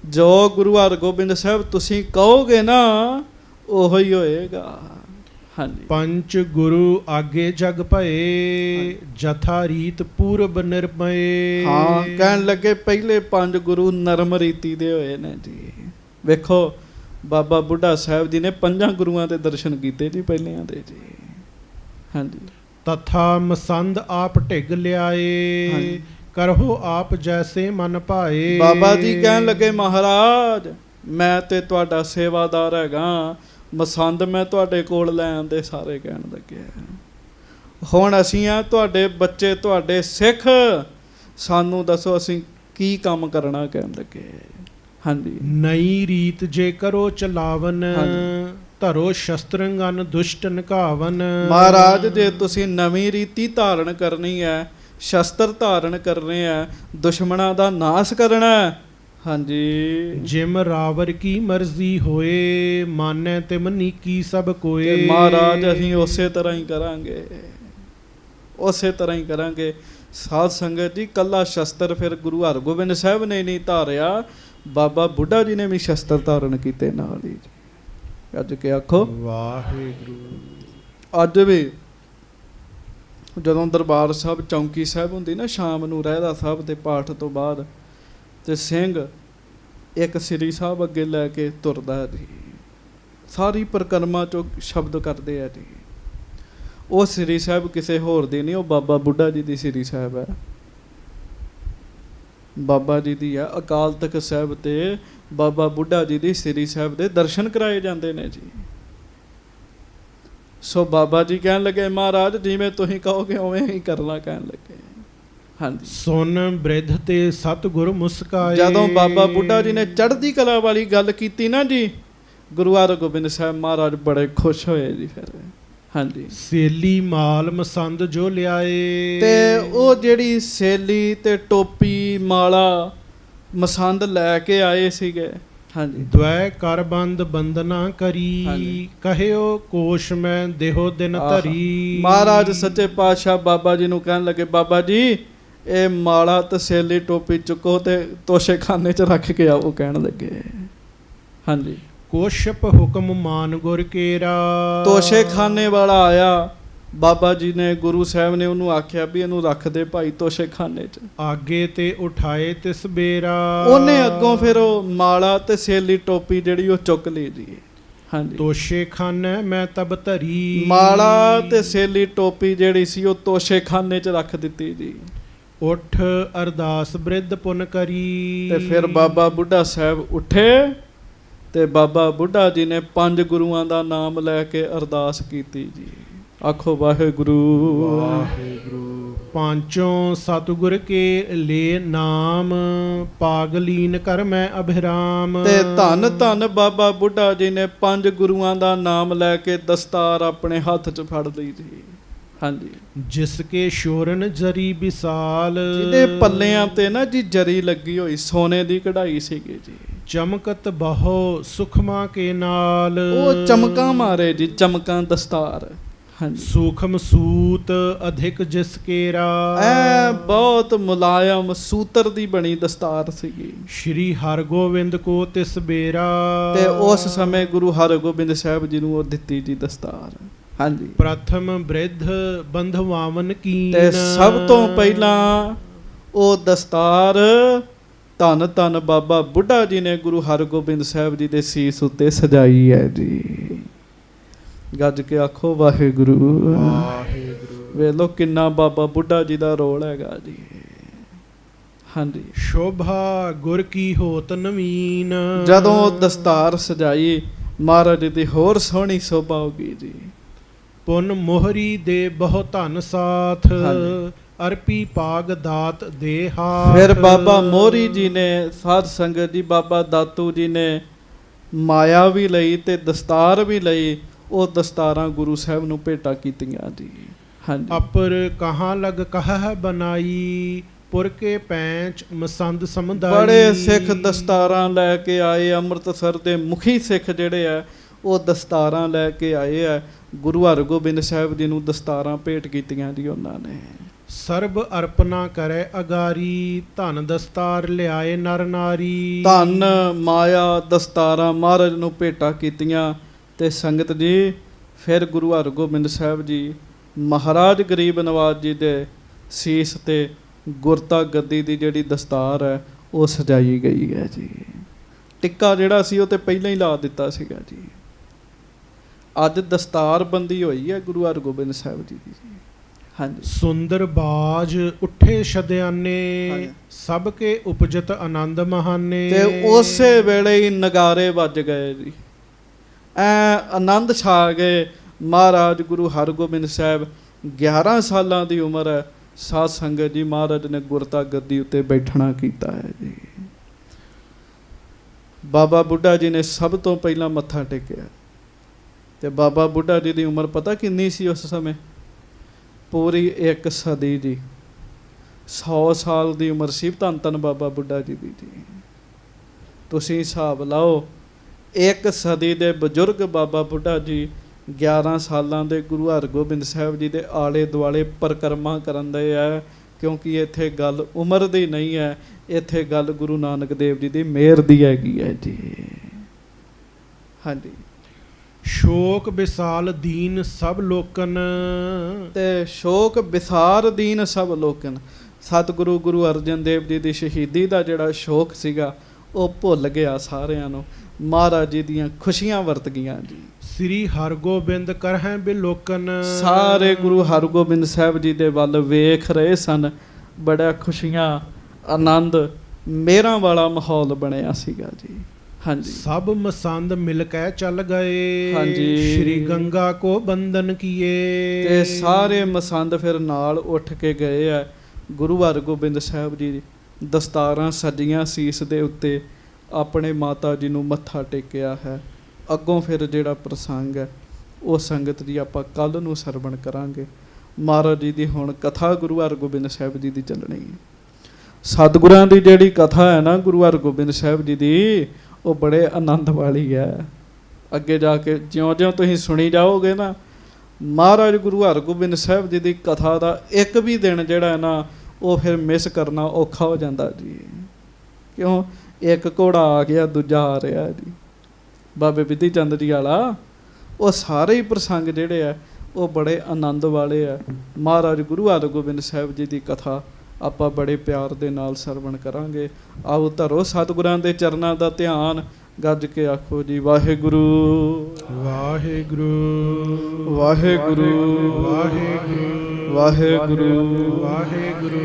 ਜੋ ਗੁਰੂ ਹਰਗੋਬਿੰਦ ਸਾਹਿਬ ਤੁਸੀਂ ਕਹੋਗੇ ਨਾ ਉਹੋ ਹੀ ਹੋਏਗਾ। ਹਾਂਜੀ, ਪੰਚ ਗੁਰੂ ਆਗੇ ਜਗ ਭਏ, ਜਥਾ ਰੀਤ ਪੂਰਬ ਨਿਰਭਏ। ਹਾਂ, ਕਹਿਣ ਲੱਗੇ ਪਹਿਲੇ 5 ਗੁਰੂ ਨਰਮ ਰੀਤੀ ਦੇ ਹੋਏ ਨੇ ਜੀ। ਵੇਖੋ ਬਾਬਾ ਬੁੱਢਾ ਸਾਹਿਬ ਜੀ ਨੇ 5 ਗੁਰੂਆਂ ਦੇ ਦਰਸ਼ਨ ਕੀਤੇ ਜੀ, ਪਹਿਲਿਆਂ ਦੇ ਜੀ। ਹਾਂਜੀ, ਤਥਾ ਮਸੰਦ ਆਪ ਢਿੱਗ ਲਿਆਏ, ਕਰੋ ਆਪ ਜੈਸੇ ਮਨ ਭਾਏ। ਬਾਬਾ ਜੀ ਕਹਿਣ ਲੱਗੇ ਮਹਾਰਾਜ ਮੈਂ ਤੇ ਤੁਹਾਡਾ ਸੇਵਾਦਾਰ ਹੈਗਾ, ਮਸੰਦ ਮੈਂ ਤੁਹਾਡੇ ਕੋਲ ਲੈ ਆਂਦੇ ਸਾਰੇ। ਕਹਿਣ ਲੱਗੇ ਹੁਣ ਅਸੀਂ ਆ ਤੁਹਾਡੇ ਬੱਚੇ, ਤੁਹਾਡੇ ਸਿੱਖ, ਸਾਨੂੰ ਦੱਸੋ ਅਸੀਂ ਕੀ ਕੰਮ ਕਰਨਾ। ਕਹਿਣ ਲੱਗੇ ਹਾਂਜੀ, ਨਈ ਰੀਤ ਜੇ ਕਰੋ ਚਲਾਵਨ, ਧਰੋ ਸ਼ਸਤਰੰਗਨ ਦੁਸ਼ਟ ਨਿਕਾਵਨ। ਮਹਾਰਾਜ ਜੇ ਤੁਸੀਂ ਨਵੀਂ ਰੀਤੀ ਧਾਰਨ ਕਰਨੀ ਹੈ, ਸ਼ਸਤਰ ਧਾਰਨ ਕਰਨੇ ਹੈ, ਦੁਸ਼ਮਣਾਂ ਦਾ ਨਾਸ ਕਰਨਾ। ਹਾਂਜੀ, ਜਿਮ ਰਾਵਰ ਕੀ ਮਰਜ਼ੀ ਹੋਏ, ਮਾਨੈ ਤਿਮਨੀ ਕੀ ਸਭ ਕੋਏ। ਮਹਾਰਾਜ ਅਸੀਂ ਉਸੇ ਤਰ੍ਹਾਂ ਹੀ ਕਰਾਂਗੇ, ਉਸੇ ਤਰ੍ਹਾਂ ਹੀ ਕਰਾਂਗੇ। ਸਾਧ ਸੰਗਤ ਜੀ, ਕੱਲਾ ਸ਼ਸਤਰ ਫਿਰ ਗੁਰੂ ਹਰਗੋਬਿੰਦ ਸਾਹਿਬ ਨੇ ਨਹੀਂ ਧਾਰਿਆ, ਬਾਬਾ ਬੁੱਢਾ ਜੀ ਨੇ ਵੀ ਸ਼ਸਤਰ ਧਾਰਨ ਕੀਤੇ ਨਾਲ ਹੀ। ਅੱਜ ਕੇ ਆਖੋ ਵਾਹਿਗੁਰੂ। ਅੱਜ ਵੀ ਜਦੋਂ ਦਰਬਾਰ ਸਾਹਿਬ ਚੌਂਕੀ ਸਾਹਿਬ ਹੁੰਦੀ ਨਾ, ਸ਼ਾਮ ਨੂੰ ਰਹਿਦਾ ਸਾਹਿਬ ਦੇ ਪਾਠ ਤੋਂ ਬਾਅਦ, ਤੇ ਸਿੰਘ ਇੱਕ ਸ੍ਰੀ ਸਾਹਿਬ ਅੱਗੇ ਲੈ ਕੇ ਤੁਰਦਾ ਜੀ, ਸਾਰੀ ਪਰਿਕਰਮਾ ਚੋਂ ਸ਼ਬਦ ਕਰਦੇ ਆ ਜੀ। ਉਹ ਸ੍ਰੀ ਸਾਹਿਬ ਕਿਸੇ ਹੋਰ ਦੀ ਨਹੀਂ, ਉਹ ਬਾਬਾ ਬੁੱਢਾ ਜੀ ਦੀ ਸ੍ਰੀ ਸਾਹਿਬ ਹੈ, ਬਾਬਾ ਜੀ ਦੀ ਹੈ। ਅਕਾਲ ਤਖਤ ਸਾਹਿਬ ਤੇ ਬਾਬਾ ਬੁੱਢਾ ਜੀ ਦੀ ਸ੍ਰੀ ਸਾਹਿਬ ਦੇ ਦਰਸ਼ਨ ਕਰਾਏ ਜਾਂਦੇ ਨੇ ਜੀ। ਸੋ ਬਾਬਾ ਜੀ ਕਹਿਣ ਲੱਗੇ ਮਹਾਰਾਜ ਜਿਵੇਂ ਤੁਸੀਂ ਕਹੋਗੇ ਉਵੇਂ ਹੀ ਕਰਨਾ। ਕਹਿਣ ਲੱਗੇ ਹਾਂਜੀ, ਸੁਨ ਬ੍ਰਿਧ ਤੇ ਸਤਿਗੁਰ ਮੁਸਕਾਏ। ਜਦੋਂ ਬਾਬਾ ਬੁੱਢਾ ਜੀ ਨੇ ਚੜ੍ਹਦੀ ਕਲਾ ਵਾਲੀ ਗੱਲ ਕੀਤੀ ਨਾ ਜੀ, ਗੁਰੂ ਹਰਗੋਬਿੰਦ ਸਾਹਿਬ ਮਹਾਰਾਜ ਬੜੇ ਖੁਸ਼ ਹੋਏ ਜੀ। ਫਿਰ ਹਾਂਜੀ, ਸੇਲੀ ਮਾਲ ਮਸੰਦ ਜੋ ਲਿਆਏ, ਤੇ ਉਹ ਜਿਹੜੀ ਸੇਲੀ ਤੇ ਟੋਪੀ ਮਾਲਾ ਮਸੰਦ ਲੈ ਕੇ ਆਏ ਸੀਗੇ। ਹਾਂਜੀ, ਦ્વੈ ਕਰ ਬੰਦ ਬੰਦਨਾ ਕਰੀ, ਕਹਿਓ ਕੋਸ਼ ਮੈਂ ਦੇਹੋ ਦਿਨ ਧਰੀ। ਮਹਾਰਾਜ ਸੱਚੇ ਪਾਤਸ਼ਾਹ ਬਾਬਾ ਜੀ ਨੂੰ ਕਹਿਣ ਲੱਗੇ ਬਾਬਾ ਜੀ ਇਹ ਮਾਲਾ ਤੇ ਸੇਲੀ ਟੋਪੀ ਚੁੱਕੋ ਤੇ ਤੋਸ਼ੇਖਾਨੇ 'ਚ ਰੱਖ ਕੇ ਆਓ। ਕਹਿਣ ਲੱਗੇ ਹਾਂਜੀ, ਕੋਸ਼ਪ ਹੁਕਮ ਮਾਨ ਗੁਰ ਕੇਰਾ। ਤੋਸ਼ੇਖਾਨੇ ਵਾਲਾ ਆਇਆ, ਬਾਬਾ ਜੀ ਨੇ ਗੁਰੂ ਸਾਹਿਬ ਨੇ ਉਹਨੂੰ ਆਖਿਆ ਵੀ ਇਹਨੂੰ ਰੱਖ ਦੇ ਭਾਈ ਤੋਸ਼ੇਖਾਨੇ 'ਚ। ਆਗੇ ਤੇ ਉਠਾਏ ਤਿਸ ਬੇਰਾ, ਉਹਨੇ ਅੱਗੋਂ ਫਿਰ ਉਹ ਮਾਲਾ ਤੇ ਸੇਲੀ ਟੋਪੀ ਜਿਹੜੀ ਉਹ ਚੁੱਕ ਲਈ ਜੀ। ਹਾਂਜੀ, ਤੋਸ਼ੇਖਾਨੇ ਮੈਂ ਤਬ ਧਰੀ, ਮਾਲਾ ਤੇ ਸੇਲੀ ਟੋਪੀ ਜਿਹੜੀ ਸੀ ਉਹ ਤੋਸ਼ੇਖਾਨੇ 'ਚ ਰੱਖ ਦਿੱਤੀ ਜੀ। ਉਠ ਅਰਦਾਸ ਬ੍ਰਿਧ ਪੁਨ ਕਰੀ। ਤੇ ਫਿਰ ਬਾਬਾ ਬੁੱਢਾ ਸਾਹਿਬ ਉੱਠੇ ਤੇ ਬਾਬਾ ਬੁੱਢਾ ਜੀ ਨੇ 5 ਗੁਰੂਆਂ ਦਾ ਨਾਮ ਲੈ ਕੇ ਅਰਦਾਸ ਕੀਤੀ ਜੀ। ਆਖੋ ਵਾਹਿਗੁਰੂ ਵਾਹਿਗੁਰੂ। ਪਾਂਚੋਂ ਸਤਿਗੁਰ ਕੇ ਲੇ ਨਾਮ, ਪਾਗਲੀਨ ਕਰ ਮੈਂ ਅਭਿਰਾਮ। ਤੇ ਧੰਨ ਧੰਨ ਬਾਬਾ ਬੁੱਢਾ ਜੀ ਨੇ 5 ਗੁਰੂਆਂ ਦਾ ਨਾਮ ਲੈ ਕੇ ਦਸਤਾਰ ਆਪਣੇ ਹੱਥ 'ਚ ਫੜ ਲਈ ਜੀ। ਹਾਂਜੀ, ਜਿਸ ਕੇ ਸ਼ੋਰਨ ਜਰੀ ਵਿਸਾਲ, ਜਿਹਦੇ ਪੱਲਿਆਂ ਤੇ ਨਾ ਜੀ ਜਰੀ ਲੱਗੀ ਹੋਈ ਸੋਨੇ ਦੀ ਕਢਾਈ ਸੀਗੀ ਜੀ। ਚਮਕਤ ਬਹੁ ਸੁਖਮਾ ਕੇ ਨਾਲ, ਉਹ ਚਮਕਾਂ ਮਾਰੇ ਜੀ, ਚਮਕਾਂ ਦਸਤਾਰ। ਹਾਂਜੀ, ਸੂਖਮ ਸੂਤ ਅਧਿਕ ਜਿਸ ਕੇਰਾ, ਐ ਬਹੁਤ ਮੁਲਾਇਮ ਸੂਤਰ ਦੀ ਬਣੀ ਦਸਤਾਰ ਸੀਗੀ। ਸ਼੍ਰੀ ਹਰਗੋਬਿੰਦ ਕੋ ਤਿਸ ਬੇਰਾ, ਤੇ ਉਸ ਸਮੇਂ ਗੁਰੂ ਹਰਗੋਬਿੰਦ ਸਾਹਿਬ ਜੀ ਨੂੰ ਉਹ ਦਿੱਤੀ ਜੀ ਦਸਤਾਰ। ਹਾਂਜੀ, ਪ੍ਰਥਮ ਬ੍ਰਿਧ ਬੰਧਵਾਵਨ ਕੀਨ, ਤੇ ਸਭ ਤੋਂ ਪਹਿਲਾਂ ਉਹ ਦਸਤਾਰ ਧੰਨ ਧੰਨ ਬਾਬਾ ਬੁੱਢਾ ਜੀ ਨੇ ਗੁਰੂ ਹਰਗੋਬਿੰਦ ਸਾਹਿਬ ਜੀ ਦੇ ਸੀਸ ਉੱਤੇ ਸਜਾਈ ਹੈ ਜੀ। ਗੱਜ ਕੇ ਆਖੋ ਵਾਹਿਗੁਰੂ ਵਾਹਿਗੁਰੂ। ਵੇਖ ਲਓ ਕਿੰਨਾ ਬਾਬਾ ਬੁੱਢਾ ਜੀ ਦਾ ਰੋਲ ਹੈਗਾ ਜੀ। ਹਾਂਜੀ, ਸ਼ੋਭਾ ਗੁਰ ਕੀ ਹੋਤ ਨਵੀਨ। ਜਦੋਂ ਦਸਤਾਰ ਸਜਾਈ ਮਹਾਰਾਜ ਦੀ ਹੋਰ ਸੋਹਣੀ ਸ਼ੋਭਾ ਹੋ ਗਈ ਜੀ। ਪੁਨ ਮੋਹਰੀ ਦੇ ਬਹੁ ਧਨ ਸਾਥ ਹਾਂਜੀ। ਅਰਪੀ ਪਾਗ ਦਾਤ ਦੇ ਹਾਥ। ਫਿਰ ਬਾਬਾ ਮੋਹਰੀ ਜੀ ਨੇ ਸਾਧ ਸੰਗਤ ਜੀ, ਬਾਬਾ ਦਾਤੂ ਜੀ ਨੇ ਮਾਇਆ ਵੀ ਲਈ ਤੇ ਦਸਤਾਰ ਵੀ ਲਈ। ਉਹ ਦਸਤਾਰਾਂ ਗੁਰੂ ਸਾਹਿਬ ਨੂੰ ਭੇਟਾ ਕੀਤੀਆਂ ਜੀ। ਹਾਂਜੀ, ਅਪਰ ਕਹਾਂ ਲਗ ਕਹ ਬਨਾਈ ਪੁਰ ਕੇ ਪੈਂਚ ਮਸੰਦ ਸਮਦਾਈ। ਬੜੇ ਸਿੱਖ ਦਸਤਾਰਾਂ ਲੈ ਕੇ ਆਏ। ਅੰਮ੍ਰਿਤਸਰ ਦੇ ਮੁਖੀ ਸਿੱਖ ਜਿਹੜੇ ਆ ਉਹ ਦਸਤਾਰਾਂ ਲੈ ਕੇ ਆਏ ਆ। ਗੁਰੂ ਹਰਗੋਬਿੰਦ ਸਾਹਿਬ ਜੀ ਨੂੰ ਦਸਤਾਰਾਂ ਭੇਟ ਕੀਤੀਆਂ ਜੀ ਉਹਨਾਂ ਨੇ। ਸਰਬ ਅਰਪਣਾ ਕਰੇ ਅਗਾਰੀ ਧਨ ਦਸਤਾਰ ਲਿਆਏ ਨਰ ਨਾਰੀ। ਧਨ ਮਾਇਆ ਦਸਤਾਰਾਂ ਮਹਾਰਾਜ ਨੂੰ ਭੇਟਾ ਕੀਤੀਆਂ। ਤੇ ਸੰਗਤ ਜੀ ਫਿਰ ਗੁਰੂ ਹਰਗੋਬਿੰਦ ਸਾਹਿਬ ਜੀ ਮਹਾਰਾਜ ਗਰੀਬ ਨਵਾਜ ਜੀ ਦੇ ਸੀਸ ਤੇ ਗੁਰਤਾ ਗੱਦੀ ਦੀ ਜਿਹੜੀ ਦਸਤਾਰ ਹੈ ਉਹ ਸਜਾਈ ਗਈ ਹੈ ਜੀ। ਟਿੱਕਾ ਜਿਹੜਾ ਸੀ ਉਹ ਤੇ ਪਹਿਲਾਂ ਹੀ ਲਾ ਦਿੱਤਾ ਸੀਗਾ ਜੀ। ਅੱਜ ਦਸਤਾਰ ਬੰਦੀ ਹੋਈ ਹੈ ਗੁਰੂ ਹਰਗੋਬਿੰਦ ਸਾਹਿਬ ਜੀ ਦੀ ਜੀ। ਹਾਂਜੀ, ਸੁੰਦਰ ਬਾਜ ਉੱਠੇ ਸ਼ਦਿਆਨੇ ਹਾਂਜੀ। ਸਭ ਕੇ ਉਪਜਤ ਆਨੰਦ ਮਹਾਨੇ। ਤੇ ਉਸੇ ਵੇਲੇ ਹੀ ਨਗਾਰੇ ਵੱਜ ਗਏ ਜੀ। ਐ ਆਨੰਦ ਛਾ ਗਏ। ਮਹਾਰਾਜ ਗੁਰੂ ਹਰਗੋਬਿੰਦ ਸਾਹਿਬ 11 ਸਾਲਾਂ ਦੀ ਉਮਰ ਹੈ। ਸਾਧ ਸੰਗਤ ਜੀ ਮਹਾਰਾਜ ਨੇ ਗੁਰਤਾ ਗੱਦੀ ਉੱਤੇ ਬੈਠਣਾ ਕੀਤਾ ਹੈ ਜੀ। ਬਾਬਾ ਬੁੱਢਾ ਜੀ ਨੇ ਸਭ ਤੋਂ ਪਹਿਲਾਂ ਮੱਥਾ ਟੇਕਿਆ। ਤੇ ਬਾਬਾ ਬੁੱਢਾ ਜੀ ਦੀ ਉਮਰ ਪਤਾ ਕਿੰਨੀ ਸੀ ਉਸ ਸਮੇਂ? ਪੂਰੀ 1 ਸਦੀ ਜੀ। 100 ਸਾਲ ਦੀ ਉਮਰ ਸੀ ਧੰਨ ਧੰਨ ਬਾਬਾ ਬੁੱਢਾ ਜੀ ਦੀ ਜੀ। ਤੁਸੀਂ ਹਿਸਾਬ ਲਾਓ, 1 ਸਦੀ ਦੇ ਬਜ਼ੁਰਗ ਬਾਬਾ ਬੁੱਢਾ ਜੀ 11 ਸਾਲਾਂ ਦੇ ਗੁਰੂ ਹਰਗੋਬਿੰਦ ਸਾਹਿਬ ਜੀ ਦੇ ਆਲੇ ਦੁਆਲੇ ਪਰਿਕਰਮਾ ਕਰਨ ਦੇ ਆ। ਕਿਉਂਕਿ ਇੱਥੇ ਗੱਲ ਉਮਰ ਦੀ ਨਹੀਂ ਹੈ, ਇੱਥੇ ਗੱਲ ਗੁਰੂ ਨਾਨਕ ਦੇਵ ਜੀ ਦੀ ਮਿਹਰ ਦੀ ਹੈਗੀ ਹੈ ਜੀ। ਹਾਂਜੀ, ਸ਼ੋਕ ਵਿਸਾਲ ਦੀਨ ਸਭ ਲੋਕਨ। ਤੇ ਸ਼ੋਕ ਵਿਸਾਰ ਦੀਨ ਸਭ ਲੋਕਨ। ਸਤਿਗੁਰੂ ਗੁਰੂ ਅਰਜਨ ਦੇਵ ਜੀ ਦੀ ਸ਼ਹੀਦੀ ਦਾ ਜਿਹੜਾ ਸ਼ੋਕ ਸੀਗਾ ਉਹ ਭੁੱਲ ਗਿਆ ਸਾਰਿਆਂ ਨੂੰ। ਮਹਾਰਾਜ ਜੀ ਦੀਆਂ ਖੁਸ਼ੀਆਂ ਵਰਤ ਗਈਆਂ ਜੀ। ਸ੍ਰੀ ਹਰਗੋਬਿੰਦ ਕਰਹਿ ਬਿਲੋਕਨ। ਸਾਰੇ ਗੁਰੂ ਹਰਗੋਬਿੰਦ ਸਾਹਿਬ ਜੀ ਦੇ ਵੱਲ ਵੇਖ ਰਹੇ ਸਨ। ਬੜਾ ਖੁਸ਼ੀਆਂ ਆਨੰਦ ਮੇਰਾਂ ਵਾਲਾ ਮਾਹੌਲ ਬਣਿਆ ਸੀਗਾ ਜੀ। ਹਾਂਜੀ, ਸਭ ਮਸੰਦ ਮਿਲ ਕੇ ਚੱਲ ਗਏ। ਹਾਂਜੀ। ਸ਼੍ਰੀ ਗੰਗਾ ਕੋ ਬੰਦਨ ਕੀਏ। ਤੇ ਸਾਰੇ ਮਸੰਦ ਫਿਰ ਨਾਲ ਉੱਠ ਕੇ ਗਏ ਆ। ਗੁਰੂ ਹਰਗੋਬਿੰਦ ਸਾਹਿਬ ਜੀ ਦਸਤਾਰਾਂ ਸਜੀਆਂ ਸੀਸ ਦੇ ਉੱਤੇ ਆਪਣੇ ਮਾਤਾ ਜੀ ਨੂੰ ਮੱਥਾ ਟੇਕਿਆ ਹੈ। ਅੱਗੋਂ ਫਿਰ ਜਿਹੜਾ ਪ੍ਰਸੰਗ ਹੈ ਉਹ ਸੰਗਤ ਜੀ ਆਪਾਂ ਕੱਲ੍ਹ ਨੂੰ ਸਰਵਣ ਕਰਾਂਗੇ। ਮਹਾਰਾਜ ਜੀ ਦੀ ਹੁਣ ਕਥਾ ਗੁਰੂ ਹਰਗੋਬਿੰਦ ਸਾਹਿਬ ਜੀ ਦੀ ਚੱਲਣੀ ਹੈ। ਸਤਿਗੁਰਾਂ ਦੀ ਜਿਹੜੀ ਕਥਾ ਹੈ ਨਾ ਗੁਰੂ ਹਰਗੋਬਿੰਦ ਸਾਹਿਬ ਜੀ ਦੀ, ਉਹ ਬੜੇ ਆਨੰਦ ਵਾਲੀ ਹੈ। ਅੱਗੇ ਜਾ ਕੇ ਜਿਉਂ-ਜਿਉਂ ਤੁਸੀਂ ਸੁਣੀ ਜਾਓਗੇ ਨਾ, ਮਹਾਰਾਜ ਗੁਰੂ ਹਰਗੋਬਿੰਦ ਸਾਹਿਬ ਜੀ ਦੀ ਕਥਾ ਦਾ ਇੱਕ ਵੀ ਦਿਨ ਜਿਹੜਾ ਹੈ ਨਾ ਉਹ ਫਿਰ ਮਿਸ ਕਰਨਾ ਔਖਾ ਹੋ ਜਾਂਦਾ ਜੀ। ਕਿਉਂ? ਇੱਕ ਘੋੜਾ ਆ ਗਿਆ, ਦੂਜਾ ਆ ਰਿਹਾ ਜੀ। ਬਾਬੇ ਬਿਧੀ ਚੰਦ ਜੀ ਵਾਲਾ ਉਹ ਸਾਰੇ ਹੀ ਪ੍ਰਸੰਗ ਜਿਹੜੇ ਆ ਉਹ ਬੜੇ ਆਨੰਦ ਵਾਲੇ ਆ। ਮਹਾਰਾਜ ਗੁਰੂ ਹਰਗੋਬਿੰਦ ਸਾਹਿਬ ਜੀ ਦੀ ਕਥਾ ਆਪਾਂ ਬੜੇ ਪਿਆਰ ਦੇ ਨਾਲ ਸਰਵਣ ਕਰਾਂਗੇ। ਆਓ ਧਰੋ ਸਤਿਗੁਰਾਂ ਦੇ ਚਰਨਾਂ ਦਾ ਧਿਆਨ। ਗੱਜ ਕੇ ਆਖੋ ਜੀ ਵਾਹਿਗੁਰੂ ਵਾਹਿਗੁਰੂ ਵਾਹਿਗੁਰੂ ਵਾਹਿਗੁਰੂ ਵਾਹਿਗੁਰੂ ਵਾਹਿਗੁਰੂ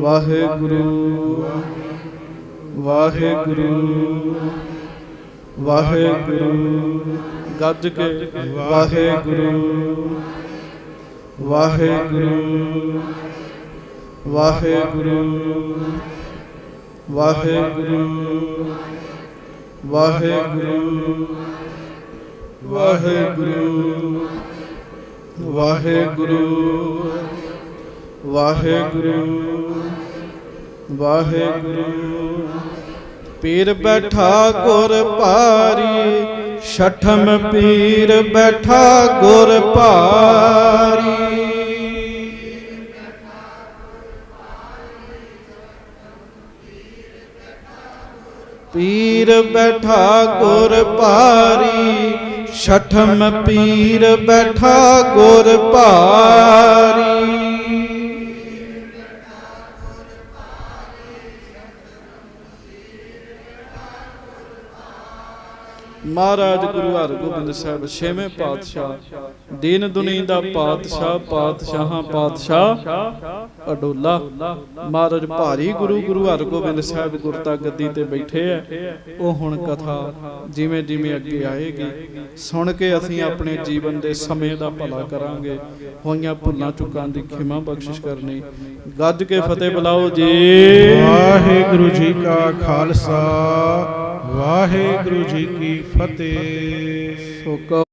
ਵਾਹਿਗੁਰੂ ਵਾਹਿਗੁਰੂ ਵਾਹਿਗੁਰੂ। ਗੱਜ ਕੇ ਵਾਹਿਗੁਰੂ ਵਾਹਿਗੁਰੂ ਵਾਹਿਗੁਰੂ ਵਾਹਿਗੁਰੂ ਵਾਹਿਗੁਰੂ ਵਾਹਿਗੁਰੂ ਵਾਹਿਗੁਰੂ ਵਾਹਿਗੁਰੂ ਵਾਹਿਗੁਰੂ। ਪੀਰ ਬੈਠਾ ਗੁਰ ਭਾਰੀ, ਛਠਮ ਪੀਰ ਬੈਠਾ ਗੁਰ ਭਾਰੀ। ਪੀਰ ਬੈਠਾ ਗੁਰ ਭਾਰੀ, ਛਠਮ ਪੀਰ ਬੈਠਾ ਗੁਰ ਭਾਰੀ। ਮਹਾਰਾਜ ਗੁਰੂ ਹਰਗੋਬਿੰਦ ਸਾਹਿਬ ਛੇਵੇਂ ਪਾਤਸ਼ਾਹ, ਦੀਨ ਦੁਨੀ ਦਾ ਪਾਤਸ਼ਾਹ, ਪਾਤਸ਼ਾਹਾਂ ਪਾਤਸ਼ਾਹ ਅਡੋਲਾ। ਮਹਾਰਾਜ ਭਾਰੀ ਗੁਰੂ ਹਰਗੋਬਿੰਦ ਸਾਹਿਬ ਗੁਰਤਾ ਗੱਦੀ ਤੇ ਬੈਠੇ ਐ। ਉਹ ਹੁਣ ਕਥਾ ਜਿਵੇਂ ਜਿਵੇਂ ਅੱਗੇ ਆਏਗੀ ਸੁਣ ਕੇ ਅਸੀਂ ਆਪਣੇ ਜੀਵਨ ਦੇ ਸਮੇਂ ਦਾ ਭਲਾ ਕਰਾਂਗੇ। ਹੋਈਆਂ ਭੁੱਲਾਂ ਚੁੱਕਾਂ ਦੀ ਖਿਮਾ ਬਖਸ਼ਿਸ਼ ਕਰਨੀ। ਗੱਜ ਕੇ ਫਤਿਹ ਬੁਲਾਓ ਜੀ। ਵਾਹਿਗੁਰੂ ਜੀ ਕਾ ਖਾਲਸਾ, ਵਾਹਿਗੁਰੂ ਜੀ ਕੀ ਫਤਿਹ। ਸੋ ਕਹੋ